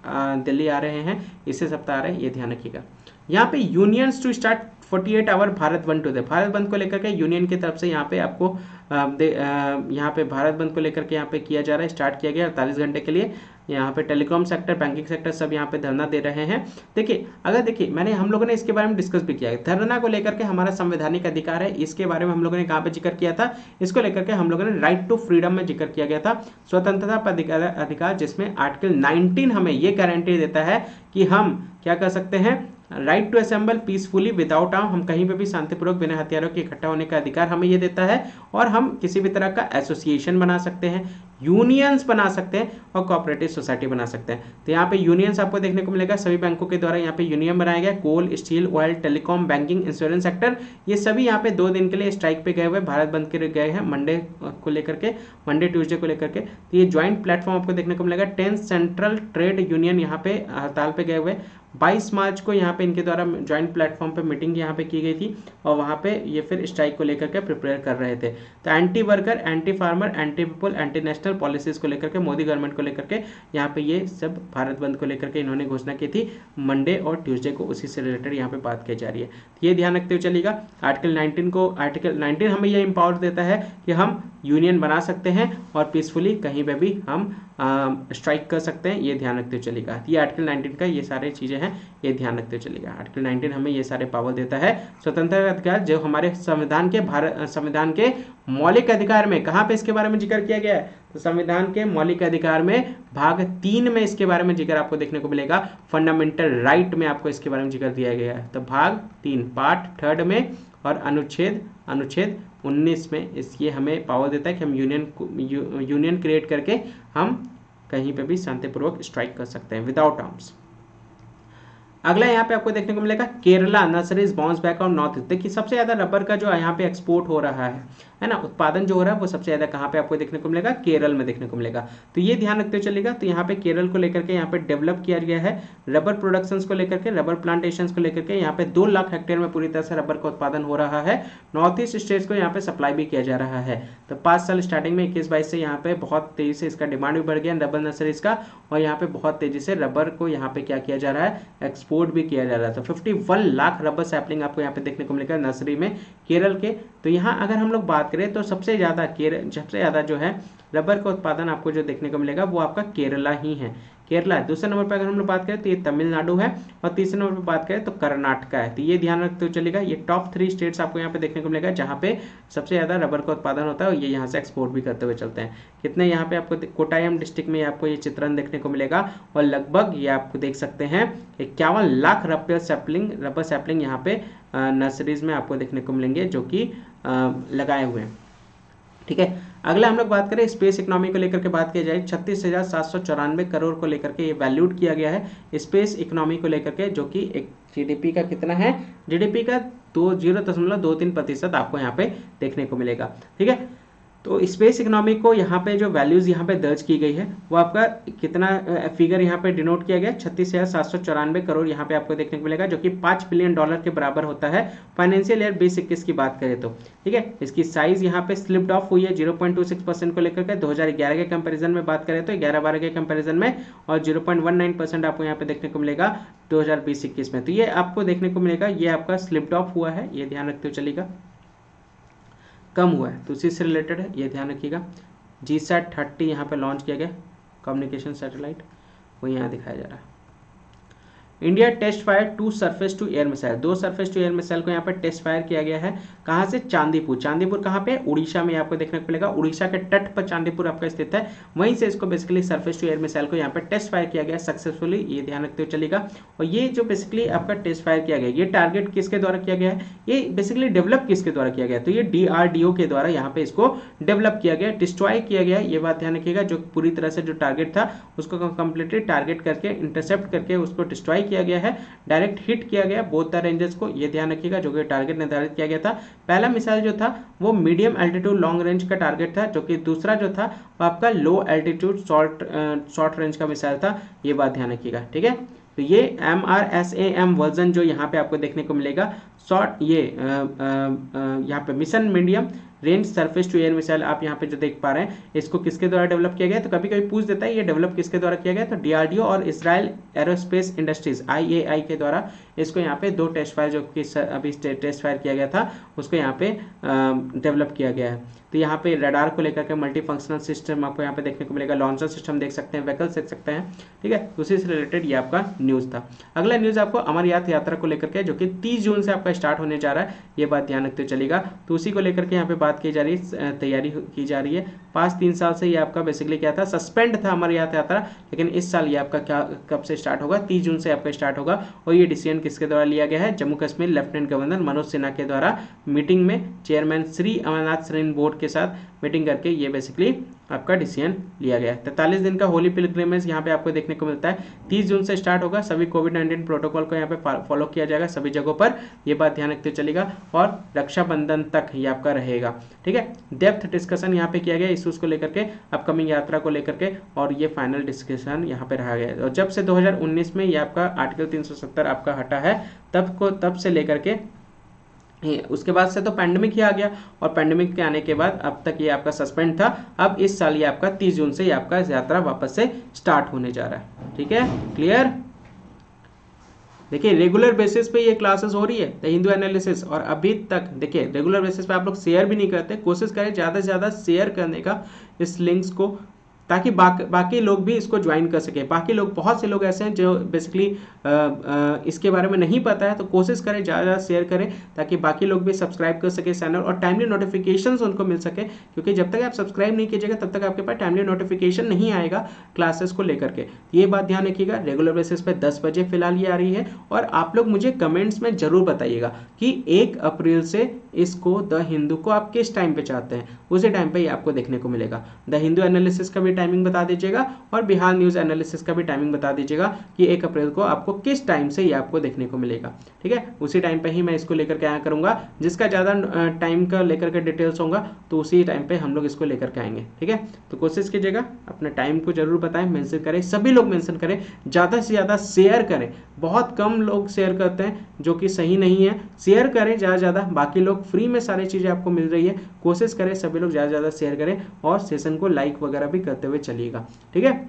दिल्ली आ रहे हैं, इसी सप्ताह आ रहे हैं, ये ध्यान रखिएगा। यहाँ पे unions to start 48 hour Bharat bandh today, Bharat बंद को लेकर के यूनियन की तरफ से यहाँ पे आपको यहाँ पे भारत बंद को लेकर के यहाँ पे किया जा रहा है, स्टार्ट किया गया 48 घंटे के लिए। यहाँ पे टेलीकॉम सेक्टर, बैंकिंग सेक्टर सब यहाँ पे धरना दे रहे हैं। देखिए हम लोगों ने इसके बारे में डिस्कस भी किया है। धरना को लेकर के हमारा संवैधानिक अधिकार है, इसके बारे में हम लोगों ने कहाँ पे जिक्र किया था, इसको लेकर के हम लोगों ने राइट टू फ्रीडम में जिक्र किया गया था, स्वतंत्रता पर अधिकार, जिसमें आर्टिकल 19 हमें ये गारंटी देता है कि हम क्या कर सकते हैं, right to assemble peacefully without arm, हम कहीं पे भी शांतिपूर्वक बिना हथियारों के इकट्ठा होने का अधिकार हमें ये देता है। और हम किसी भी तरह का एसोसिएशन बना सकते हैं, यूनियंस बना सकते हैं और कोऑपरेटिव सोसाइटी बना सकते हैं। तो यहाँ पे यूनियंस आपको देखने को मिलेगा, सभी बैंकों के द्वारा यहाँ पे यूनियन बनाया गया, coal, steel, oil, telecom, banking, insurance sector, ये सभी यहाँ पे 2 दिन के लिए स्ट्राइक पे गए हुए, भारत बंद के गए हैं, मंडे को लेकर के, मंडे ट्यूसडे को लेकर के। तो ये ज्वाइंट प्लेटफॉर्म आपको देखने को मिलेगा। 10 सेंट्रल ट्रेड यूनियन यहाँ पे हड़ताल पे गए हुए। 22 मार्च को यहाँ पे इनके द्वारा ज्वाइंट प्लेटफॉर्म पे मीटिंग यहाँ पे की गई थी और वहाँ पे ये फिर स्ट्राइक को लेकर के प्रिपेयर कर रहे थे। तो anti worker, anti farmer, anti people, anti national policies को लेकर के, मोदी गवर्नमेंट को लेकर के यहाँ पे ये सब भारत बंद को लेकर के इन्होंने घोषणा की थी मंडे और ट्यूसडे को, उसी से रिलेटेड यहाँ पे बात की जा रही है। तो ये ध्यान रखते हुए चलिएगा। आर्टिकल 19 हमें यह एम्पावर देता है कि हम यूनियन बना सकते हैं और पीसफुली कहीं पे भी हम स्ट्राइक कर सकते हैं, ये ध्यान रखते हुए चलेगा। ये आर्टिकल 19 का ये सारे चीज़ें हैं, ये ध्यान रखते हुए चलेगा। आर्टिकल 19 हमें ये सारे पावर देता है। स्वतंत्रता अधिकार जो हमारे संविधान के मौलिक अधिकार में, कहाँ पे इसके बारे में जिक्र किया गया है, तो संविधान के मौलिक अधिकार में भाग 3 में इसके बारे में जिक्र आपको देखने को मिलेगा। फंडामेंटल राइट में आपको इसके बारे में जिक्र दिया गया है। तो भाग 3 पार्ट 3 में और अनुच्छेद 19 में ये हमें पावर देता है कि हम यूनियन क्रिएट करके हम कहीं पे भी शांतिपूर्वक स्ट्राइक कर सकते हैं विदाउट आर्म्स। अगला यहाँ पे आपको देखने को मिलेगा केरला नर्सरीज बाउंस बैक और नॉर्थ ईस्ट। देखिए सबसे ज्यादा रबर का जो यहाँ पे एक्सपोर्ट हो रहा है ना, उत्पादन जो हो रहा है वो सबसे ज्यादा कहाँ पे आपको देखने को मिलेगा, केरल में देखने को मिलेगा। तो ये ध्यान रखते हुए चलेगा। तो यहाँ पे केरल को लेकर के यहाँ पे डेवलप किया गया है रबर प्रोडक्शन को लेकर के, रबर प्लांटेशन को लेकर के। यहाँ पे 2 लाख हेक्टेयर में पूरी तरह से रबर का उत्पादन हो रहा है। नॉर्थ ईस्ट स्टेट्स को यहाँ पे सप्लाई भी किया जा रहा है। तो 5 साल स्टार्टिंग में 21-22 से यहाँ पे बहुत तेजी से इसका डिमांड भी बढ़ गया रबर नर्सरीज का, और यहाँ पे बहुत तेजी से रबर को यहाँ पे क्या किया जा रहा है, एक्सपोर्ट भी किया जा रहा है। तो 51 लाख रबर सैपलिंग आपको यहाँ पे देखने को मिलेगा नर्सरी में केरल के। तो यहाँ अगर हम लोग बात करें तो सबसे ज़्यादा जो है रबर का उत्पादन आपको जो देखने को मिलेगा वो आपका केरला ही है। केरला है। दूसरे नंबर पर अगर हम लोग बात करें तो ये तमिलनाडु है, और तीसरे नंबर पर बात करें तो कर्नाटका है। तो ये ध्यान रखते हुए चलेगा। ये टॉप 3 स्टेट्स आपको यहाँ पे देखने को मिलेगा जहाँ पे सबसे ज़्यादा रबर का उत्पादन होता है, और ये यहाँ से एक्सपोर्ट भी करते हुए चलते हैं। कितने यहाँ पे आपको कोटायम डिस्ट्रिक्ट में आपको ये चित्रण देखने को मिलेगा, और लगभग ये आपको देख सकते हैं 51 लाख रबर सैपलिंग यहाँ पे नर्सरीज में आपको देखने को मिलेंगे जो कि लगाए हुए हैं। ठीक है, अगला हम लोग बात करें स्पेस इकोनॉमी को लेकर के बात की जाए। 36,794 करोड़ को लेकर के ये वैल्यूड किया गया है स्पेस इकोनॉमी को लेकर के, जो कि एक जीडीपी का कितना है, जीडीपी का 0.23% आपको यहाँ पे देखने को मिलेगा। ठीक है, तो स्पेस इकोनॉमी को यहाँ पे जो वैल्यूज यहाँ पे दर्ज की गई है वो आपका कितना फिगर यहाँ पे डिनोट किया गया, 36,794 करोड़ यहाँ पे आपको देखने को मिलेगा, जो कि $5 बिलियन के बराबर होता है फाइनेंशियल ईयर 2021 की बात करें तो। ठीक है, इसकी साइज यहाँ पे स्लिप्ड ऑफ हुई है 0.26% को लेकर के 2011 के कंपेरिजन में बात करें तो 11-12 के कंपेरिजन में, और 0.19% आपको यहाँ पे देखने को मिलेगा 2020-21 में। तो ये आपको देखने को मिलेगा, ये आपका स्लिप्ड ऑफ हुआ है, ये ध्यान रखते हुए चलेगा, कम हुआ है, तो उसी से रिलेटेड है, ये ध्यान रखिएगा। GSAT-30 यहाँ पे लॉन्च किया गया कम्युनिकेशन सैटेलाइट, वो यहाँ दिखाया जा रहा है। India test fire 2 surface to air missile, 2 surface to air missile को यहाँ पे टेस्ट फायर किया गया है। कहाँ से, चांदीपुर कहाँ पे, उड़ीसा में आपको देखने को मिलेगा। उड़ीसा के तट पर चांदीपुर आपका स्थित है, वहीं से इसको basically surface to air missile को यहाँ पे टेस्ट फायर किया गया सक्सेसफुली, ये ध्यान रखते हुए चलेगा। और ये जो बेसिकली आपका टेस्ट फायर किया गया, ये टारगेट किसके द्वारा किया गया है, ये बेसिकली डेवलप किसके द्वारा किया गया, तो ये DRDO के द्वारा यहाँ पे इसको डेवलप किया गया, डिस्ट्रॉय किया गया, ये बात ध्यान रखिएगा। जो पूरी तरह से जो टारगेट था उसको कंप्लीटली टारगेट करके इंटरसेप्ट करके उसको डिस्ट्रॉय किया गया है, डायरेक्ट हिट किया गया बोथ द रेंजेस को, ये ध्यान रखिएगा, जो कि टारगेट निर्धारित किया गया था। पहला मिसाइल जो था वो मीडियम एल्टीट्यूड लॉन्ग रेंज का टारगेट था, जो कि दूसरा जो था वो आपका लो एल्टीट्यूड शॉर्ट रेंज का मिसाइल था, ये बात ध्यान रखिएगा। ठीक है, तो ये MRSAM वर्जन जो यहाँ पे आपको देखने को मिलेगा, शॉर्ट ये यहाँ पे mission medium range surface to air missile आप यहाँ पे जो देख पा रहे हैं, इसको किसके द्वारा डेवलप किया गया, तो कभी कभी पूछ देता है ये डेवलप किसके द्वारा किया गया, तो DRDO और इजराइल एरोस्पेस इंडस्ट्रीज IAI के द्वारा इसको यहाँ पे 2 टेस्ट फायर जो कि अभी टेस्ट फायर किया गया था उसको यहाँ पे डेवलप किया गया है। तो यहाँ पे रडार को लेकर के मल्टी फंक्शनल सिस्टम आपको यहाँ पे देखने को मिलेगा, लॉन्चर सिस्टम देख सकते हैं, व्हीकल्स देख सकते हैं। ठीक है, उसी से रिलेटेड ये आपका न्यूज़ था। अगला न्यूज़ आपको अमरनाथ यात्रा को लेकर के, जो कि 30 जून से आपका स्टार्ट होने जा रहा है, ये बात ध्यान रखते चलेगा। तो उसी को लेकर के यहाँ पे बात की जा रही है, तैयारी की जा रही है। 5-3 साल से ये आपका बेसिकली क्या था, सस्पेंड था अमरनाथ यात्रा, लेकिन इस साल ये आपका क्या कब से स्टार्ट होगा, 30 जून से आपका स्टार्ट होगा। और ये डिसीजन किसके द्वारा लिया गया है, जम्मू कश्मीर लेफ्टिनेंट गवर्नर मनोज सिन्हा के द्वारा मीटिंग में चेयरमैन श्री अमरनाथ श्रीन बोर्ड के साथ मीटिंग करके ये बेसिकली आपका डिसीजन लिया गया है। 43 दिन का होली पिलग्रिमेज यहाँ पे आपको देखने को मिलता है, 30 जून से स्टार्ट होगा। सभी कोविड-19 प्रोटोकॉल को यहाँ पे फॉलो किया जाएगा सभी जगहों पर, ये बात ध्यान रखते चलेगा, और रक्षाबंधन तक ये आपका रहेगा। ठीक है, डेप्थ डिस्कशन यहाँ पे किया गया इश्यूज को लेकर के, अपकमिंग यात्रा को लेकर के, और ये फाइनल डिस्कशन यहाँ पे रहा गया। और जब से 2019 में ये आपका आर्टिकल 370 आपका हटा है, तब से लेकर के उसके बाद से तो पैंडेमिक ही आ गया, और पैंडेमिक के आने के बाद अब तक ये आपका सस्पेंड था। अब इस साल ये आपका 30 जून से ये आपका यात्रा वापस से स्टार्ट होने जा रहा है। ठीक है, क्लियर। देखिए रेगुलर बेसिस पे ये क्लासेस हो रही है द हिंदू एनालिसिस, और अभी तक देखिए रेगुलर बेसिस पे आप लोग शेयर भी नहीं करते। कोशिश करें ज़्यादा से ज़्यादा शेयर करने का इस लिंक्स को, ताकि बाकी लोग भी इसको ज्वाइन कर सके। बाकी लोग, बहुत से लोग ऐसे हैं जो बेसिकली इसके बारे में नहीं पता है, तो कोशिश करें ज़्यादा शेयर करें ताकि बाकी लोग भी सब्सक्राइब कर सके चैनल और टाइमली नोटिफिकेशंस उनको मिल सके, क्योंकि जब तक आप सब्सक्राइब नहीं कीजिएगा तब तक आपके पास टाइमली नोटिफिकेशन नहीं आएगा क्लासेस को लेकर के। ये बात ध्यान रखिएगा, रेगुलर बेसिस पे 10 बजे फिलहाल ये आ रही है। और आप लोग मुझे कमेंट्स में जरूर बताइएगा कि 1 अप्रैल से इसको द हिंदू को आप किस टाइम पे चाहते हैं, उसी टाइम पे ये आपको देखने को मिलेगा। द हिंदू एनालिसिस का भी टाइमिंग बता दीजिएगा और बिहार न्यूज़ एनालिसिस का भी टाइमिंग बता दीजिएगा कि 1 अप्रैल को आपको किस टाइम से ये आपको देखने को मिलेगा। ठीक है, उसी टाइम पे ही मैं इसको लेकर के आया करूंगा। जिसका ज़्यादा टाइम का लेकर के डिटेल्स होगा तो उसी टाइम पे हम लोग इसको लेकर के आएंगे। ठीक है, तो कोशिश कीजिएगा अपने टाइम को जरूर बताएं, मेंशन करें, सभी लोग मेंशन करें, ज़्यादा से ज़्यादा शेयर करें। बहुत कम लोग शेयर करते हैं जो कि सही नहीं है। शेयर करें ज़्यादा ज़्यादा, बाकी लोग फ्री में सारी चीज़ें आपको मिल रही है। कोशिश करें सभी लोग ज़्यादा से ज़्यादा शेयर करें और सेशन को लाइक वगैरह भी करते हुए चलिएगा। ठीक है,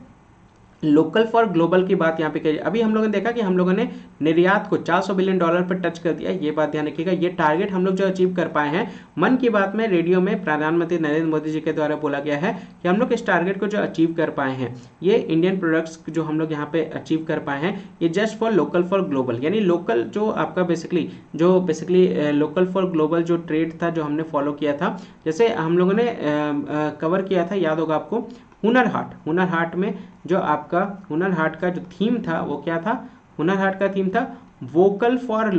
लोकल फॉर ग्लोबल की बात यहाँ पे कही। अभी हम लोगों ने देखा कि हम लोगों ने निर्यात को $400 बिलियन पर टच कर दिया। ये बात ध्यान रखिएगा, ये टारगेट हम लोग जो अचीव कर पाए हैं। मन की बात में रेडियो में प्रधानमंत्री नरेंद्र मोदी जी के द्वारा बोला गया है कि हम लोग इस टारगेट को जो अचीव कर पाए हैं, ये इंडियन प्रोडक्ट्स जो हम लोग यहाँ पे अचीव कर पाए हैं, ये just for local for global, यानी लोकल जो आपका बेसिकली लोकल फॉर ग्लोबल जो ट्रेड था जो हमने फॉलो किया था। जैसे हम लोगों ने कवर किया था, याद होगा आपको, हुनर हाट में जो आपका हुनर हाट का जो थीम था वो क्या था? हुनर हाट का थीम था वोकल फॉर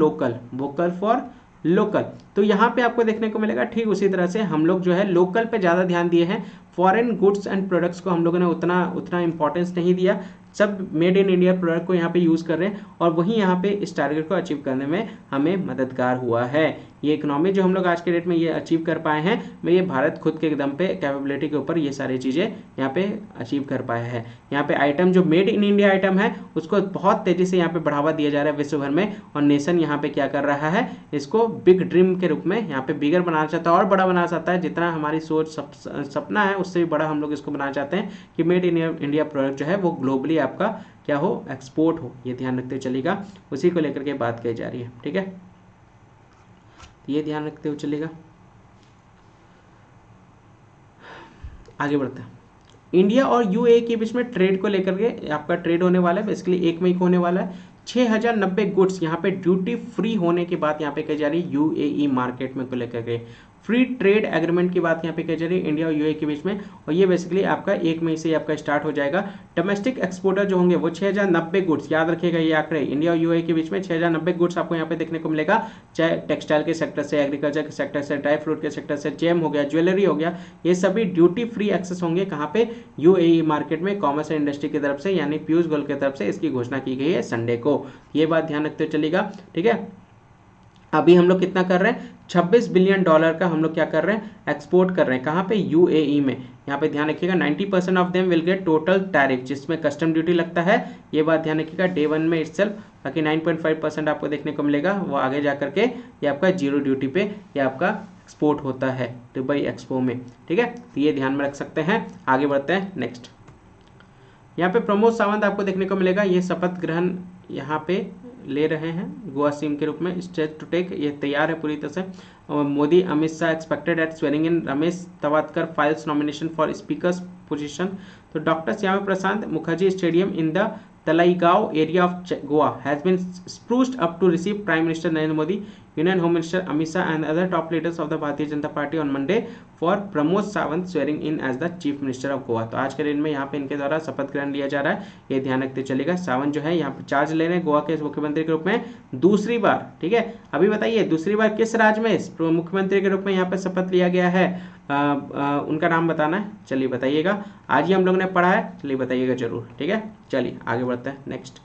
लोकल। तो यहाँ पे आपको देखने को मिलेगा ठीक उसी तरह से हम लोग जो है लोकल पे ज़्यादा ध्यान दिए हैं। फॉरेन गुड्स एंड प्रोडक्ट्स को हम लोगों ने उतना इंपॉर्टेंस नहीं दिया। सब मेड इन इंडिया प्रोडक्ट को यहाँ पे यूज़ कर रहे हैं और वही यहाँ पे इस टारगेट को अचीव करने में हमें मददगार हुआ है। ये इकोनॉमी जो हम लोग आज के डेट में ये अचीव कर पाए हैं, मैं ये भारत खुद के एकदम पे कैपेबिलिटी के ऊपर ये सारी चीज़ें यहाँ पे अचीव कर पाया है। यहाँ पे आइटम जो मेड इन इंडिया आइटम है उसको बहुत तेज़ी से यहाँ पे बढ़ावा दिया जा रहा है विश्व भर में। और नेशन यहाँ पे क्या कर रहा है, इसको बिग ड्रीम के रूप में यहाँ पे बिगर बनाना चाहता है और बड़ा बनाना चाहता है। जितना हमारी सोच सपना है उससे भी बड़ा हम लोग इसको बनाना चाहते हैं कि मेड इन इंडिया प्रोडक्ट जो है वो ग्लोबली आपका क्या हो, एक्सपोर्ट हो। ये ध्यान रखते चलेगा, उसी को लेकर के बात कही जा रही है। ठीक है, ये ध्यान रखते हुए चलेगा। आगे बढ़ते हैं। इंडिया और यूएई के बीच में ट्रेड को लेकर के आपका ट्रेड होने वाला है, बेसिकली 1 मई को होने वाला है। 6090 गुड्स यहाँ पे ड्यूटी फ्री होने की बात यहाँ पे कही जा रही है यूएई मार्केट में को लेकर के। फ्री ट्रेड एग्रीमेंट की बात यहाँ पे कही जा रही है इंडिया और यूएई के बीच में, और ये बेसिकली आपका 1 मई से आपका स्टार्ट हो जाएगा। डोमेस्टिक एक्सपोर्टर जो होंगे वो 6090 गुड्स, याद रखिएगा ये आंकड़े, इंडिया और यूएई के बीच में 6090 गुड्स आपको यहाँ पे देखने को मिलेगा। चाहे टेक्सटाइल के सेक्टर से, एग्रीकल्चर के सेक्टर से, ड्राई फ्रूट के सेक्टर से, जेम हो गया, ज्वेलरी हो गया, ये सभी ड्यूटी फ्री एक्सेस होंगे। कहाँ पे? यूएई मार्केट में। कॉमर्स एंड इंडस्ट्री की तरफ से यानी पीयूष गोयल की तरफ से इसकी घोषणा की गई है संडे को। ये बात ध्यान रखते चलेगा। ठीक है, अभी हम लोग कितना कर रहे हैं? $26 बिलियन का हम लोग क्या कर रहे हैं? एक्सपोर्ट कर रहे हैं। कहाँ पे? यूएई में। यहाँ पे ध्यान रखिएगा 90% of them will get total tariff, जिसमें कस्टम ड्यूटी लगता है। ये बात ध्यान रखिएगा डे 1 में इटसेल्फ। बाकी 9.5% आपको देखने को मिलेगा, वो आगे जा करके ये आपका जीरो ड्यूटी पे ये आपका एक्सपोर्ट होता है दुबई एक्सपो में। ठीक है, तो ये ध्यान में रख सकते हैं। आगे बढ़ते हैं नेक्स्ट। यहाँ पे प्रमोद सावंत आपको देखने को मिलेगा, ये शपथ ग्रहण यहाँ पे ले रहे हैं गोवा सीएम के रूप में। स्टेज टू टेक, ये तैयार है पूरी तरह से। Modi Amit Shah expected at swearing in. Ramesh Tawadkar files nomination for speaker's position. तो doctor Shyama Prasad Mukherjee stadium in the Taleigao area of Goa has been spruced up to receive prime minister Narendra Modi, union home minister Amit Shah and other top leaders of the Bharatiya Janata party on Monday for Pramod Sawant swearing in as the chief minister of Goa. तो आज के दिन में यहाँ पे इनके द्वारा शपथ ग्रहण लिया जा रहा है, ये ध्यान रखते चलेगा। सावंत जो है यहाँ पे चार्ज ले रहे हैं गोवा के मुख्यमंत्री के रूप में दूसरी बार। ठीक है, अभी बताइए दूसरी बार किस राज्य में मुख्यमंत्री के रूप में यहाँ पे शपथ लिया गया है? उनका नाम बताना है, चलिए बताइएगा। आज ही हम लोग ने पढ़ा है, चलिए बताइएगा जरूर। ठीक है, चलिए आगे बढ़ते हैं नेक्स्ट।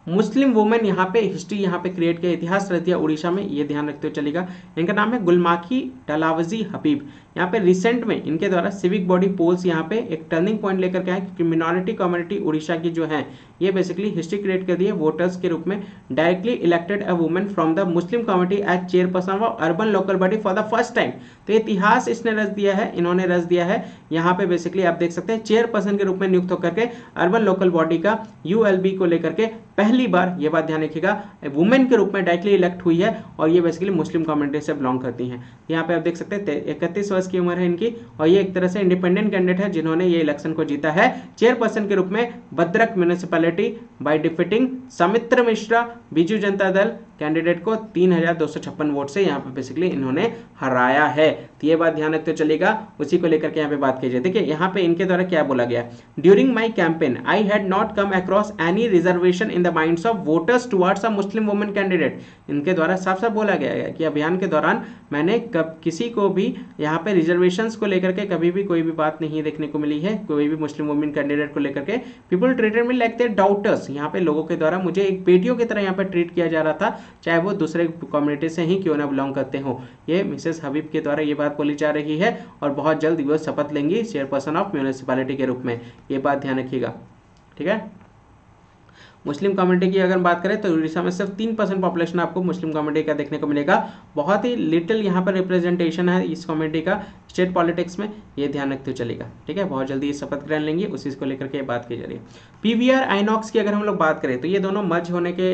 मुस्लिम वुमेन यहाँ पे हिस्ट्री यहाँ पे क्रिएट किया, इतिहास रच दिया उड़ीसा में, ये ध्यान रखते हुए चलेगा। इनका नाम है गुलमाखी टलावजी हबीब। यहाँ पे रिसेंट में इनके द्वारा सिविक बॉडी पोल्स यहाँ पे एक टर्निंग पॉइंट लेकर के आए, क्योंकि मिनॉरिटी कम्युनिटी उड़ीसा की जो है ये बेसिकली हिस्ट्री क्रिएट कर दी है वोटर्स के रूप में। Directly elected a women from the Muslim community as chairperson of urban local body for the first time. तो इतिहास इसने रच दिया है, इन्होंने रच दिया है। यहाँ पे बेसिकली आप देख सकते हैं चेयरपर्सन के रूप में नियुक्त होकर के अर्बन लोकल बॉडी का यूएलबी को लेकर के पहली बार, ये बात ध्यान रखिएगा, वुमेन के रूप में डायरेक्टली इलेक्ट हुई है और ये बेसिकली मुस्लिम कम्युनिटी से बिलोंग करती हैं। यहाँ पे आप देख सकते हैं 31 वर्ष की उम्र है इनकी और ये एक तरह से इंडिपेंडेंट कैंडिडेट है जिन्होंने ये इलेक्शन को जीता है। चेयरपर्सन के रूप में Bhadrak municipality by defeating Samitra Mishra, Biju Janata Dal candidate को 3256 वोट से यहाँ पे बेसिकली इन्होंने हराया है। तो ये बात ध्यान रखते चलेगा, उसी को लेकर के यहाँ पे बात की जाए। देखिए यहाँ पे इनके द्वारा क्या बोला गया, during my campaign I had not come across any reservation in the minds of voters towards a Muslim women candidate. इनके द्वारा साफ साफ बोला गया है कि अभियान के दौरान मैंने किसी को भी यहाँ पे रिजर्वेशंस को लेकर के कभी भी कोई भी बात नहीं देखने को मिली है, कोई भी मुस्लिम वुमेन कैंडिडेट को लेकर के। People treated me like their daughters, यहाँ पे लोगों के द्वारा मुझे एक बेटियों की तरह यहाँ पे ट्रीट किया जा रहा था, चाहे वो दूसरे कम्युनिटी से ही क्यों ना बिलोंग करते हो। ये मिसेस हबीब के द्वारा ये बात बोली जा रही है और बहुत जल्द वो शपथ लेंगी चेयरपर्सन ऑफ म्यूनिसिपैलिटी के रूप में, ये बात ध्यान रखिएगा। ठीक है, मुस्लिम कम्युनिटी की अगर बात करें तो उड़ीसा में सिर्फ 3% पॉपुलेशन आपको मुस्लिम कम्युनिटी का देखने को मिलेगा। बहुत ही लिटिल यहाँ पर रिप्रेजेंटेशन है इस कम्युनिटी का स्टेट पॉलिटिक्स में, ये ध्यान रखते चलेगा। ठीक है, बहुत जल्दी ये शपथ ग्रहण लेंगे, उसी को लेकर के बात की जा रही है। पीवीआर आइनॉक्स की अगर हम लोग बात करें तो ये दोनों मर्ज होने के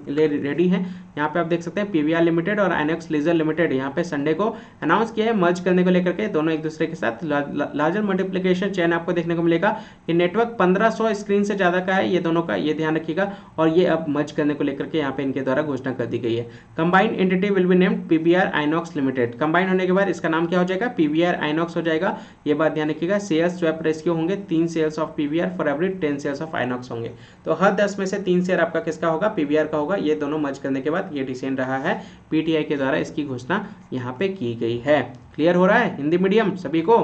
लिए रेडी हैं। यहाँ पे आप देख सकते हैं पीवीआर लिमिटेड और आइनॉक्स लीजर लिमिटेड यहाँ पे संडे को अनाउंस किया है मर्ज करने को लेकर के, दोनों एक दूसरे के साथ लार्जर मल्टीप्लिकेशन चेन आपको देखने को मिलेगा। ये नेटवर्क 1500 स्क्रीन से ज्यादा का है ये दोनों का, ये ध्यान रखिएगा। और ये अब मर्ज करने को लेकर के यहाँ पे इनके द्वारा घोषणा कर दी गई है। Combined entity will be named PVR INOX limited. Combined होने के बाद इसका नाम क्या हो जाएगा, पीवीआर आइनॉक्स हो जाएगा। ये बात ध्यान रखिएगा। शेयर स्वैप रेशियो होंगे 3 shares of PVR for every 10 shares of INOX होंगे। तो हर 10 में से 3 शेयर आपका किसका होगा, पीवीआर का होगा। ये दोनों मर्ज करने के बाद ये डिसीजन रहा है, पीटीआई के द्वारा इसकी घोषणा यहाँ पे की गई है। क्लियर हो रहा है हिंदी मीडियम सभी को?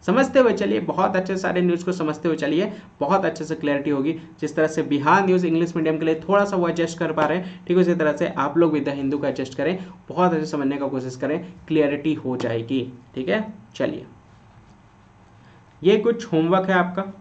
समझते हुए चलिए, बहुत अच्छे सारे न्यूज़ को समझते हुए चलिए, बहुत अच्छे से क्लैरिटी होगी। जिस तरह से बिहार न्यूज़ इंग्लिश मीडियम के लिए थोड़ा सा वो एडजस्ट कर पा रहे हैं, ठीक उसी तरह से आप लोग भी द हिंदू का एडजस्ट करें, बहुत अच्छे समझने का कोशिश करें, क्लियरिटी हो जाएगी। ठीक है, चलिए ये कुछ होमवर्क है आपका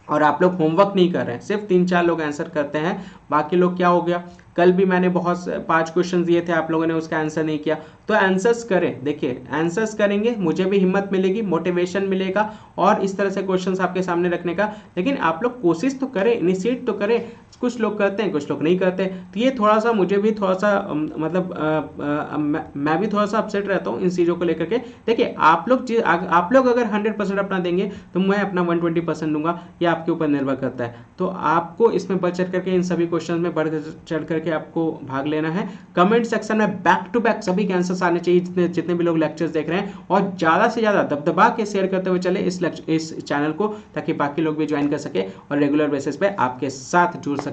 और आप लोग होमवर्क नहीं कर रहे हैं, सिर्फ 3-4 लोग आंसर करते हैं, बाकी लोग क्या हो गया, कल भी मैंने बहुत 5 क्वेश्चन दिए थे, आप लोगों ने उसका आंसर नहीं किया। तो आंसर्स करें, देखिए आंसर्स करेंगे, मुझे भी हिम्मत मिलेगी, मोटिवेशन मिलेगा और इस तरह से क्वेश्चंस आपके सामने रखने का। लेकिन आप लोग कोशिश तो करें, इनिशिएट तो करें। कुछ लोग करते हैं, कुछ लोग नहीं करते। तो ये थोड़ा सा मुझे भी थोड़ा सा मतलब मैं भी थोड़ा सा अपसेट रहता हूँ इन चीज़ों को लेकर के। देखिए आप लोग अगर 100% अपना देंगे तो मैं अपना 120% दूंगा, ये आपके ऊपर निर्भर करता है। तो आपको इसमें बढ़ चढ़ करके इन सभी क्वेश्चन में बढ़ चढ़ करके आपको भाग लेना है। कमेंट सेक्शन में बैक टू बैक सभी के आंसर्स आने चाहिए, जितने भी लोग लेक्चर्स देख रहे हैं, और ज़्यादा से ज़्यादा दबदबा के शेयर करते हुए चले इस चैनल को, ताकि बाकी लोग भी ज्वाइन कर सके और रेगुलर बेसिस पे आपके साथ जुड़ सके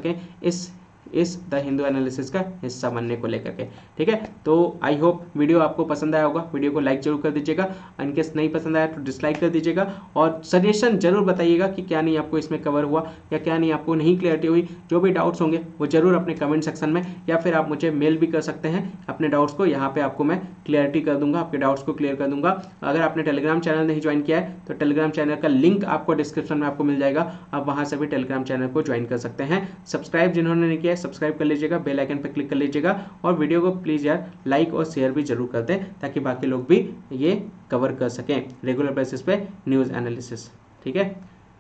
इस द हिंदू एनालिसिस का हिस्सा बनने को लेकर के। ठीक है, तो आई होप वीडियो आपको पसंद आया होगा। वीडियो को लाइक जरूर कर दीजिएगा, इनकेस नहीं पसंद आया तो डिसलाइक कर दीजिएगा, और सजेशन जरूर बताइएगा कि क्या नहीं आपको इसमें कवर हुआ या क्या नहीं आपको नहीं क्लियरिटी हुई। जो भी डाउट्स होंगे वो जरूर अपने कमेंट सेक्शन में, या फिर आप मुझे मेल भी कर सकते हैं अपने डाउट्स को, यहाँ पे आपको मैं क्लियरिटी कर दूंगा, आपके डाउट्स को क्लियर कर दूंगा। अगर आपने टेलीग्राम चैनल नहीं ज्वाइन किया है तो टेलीग्राम चैनल का लिंक आपको डिस्क्रिप्शन में आपको मिल जाएगा, आप वहाँ से भी टेलीग्राम चैनल को ज्वाइन कर सकते हैं। सब्सक्राइब जिन्होंने नहीं किया है सब्सक्राइब कर लीजिएगा, बेल आइकन पर क्लिक कर लीजिएगा, और वीडियो को प्लीज़ यार लाइक और शेयर भी जरूर कर दें, ताकि बाकी लोग भी ये कवर कर सकें रेगुलर बेसिस पे न्यूज़ एनालिसिस। ठीक है,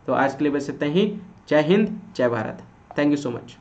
तो आज के लिए बस इतना ही। जय हिंद, जय Bharat, thank you so much.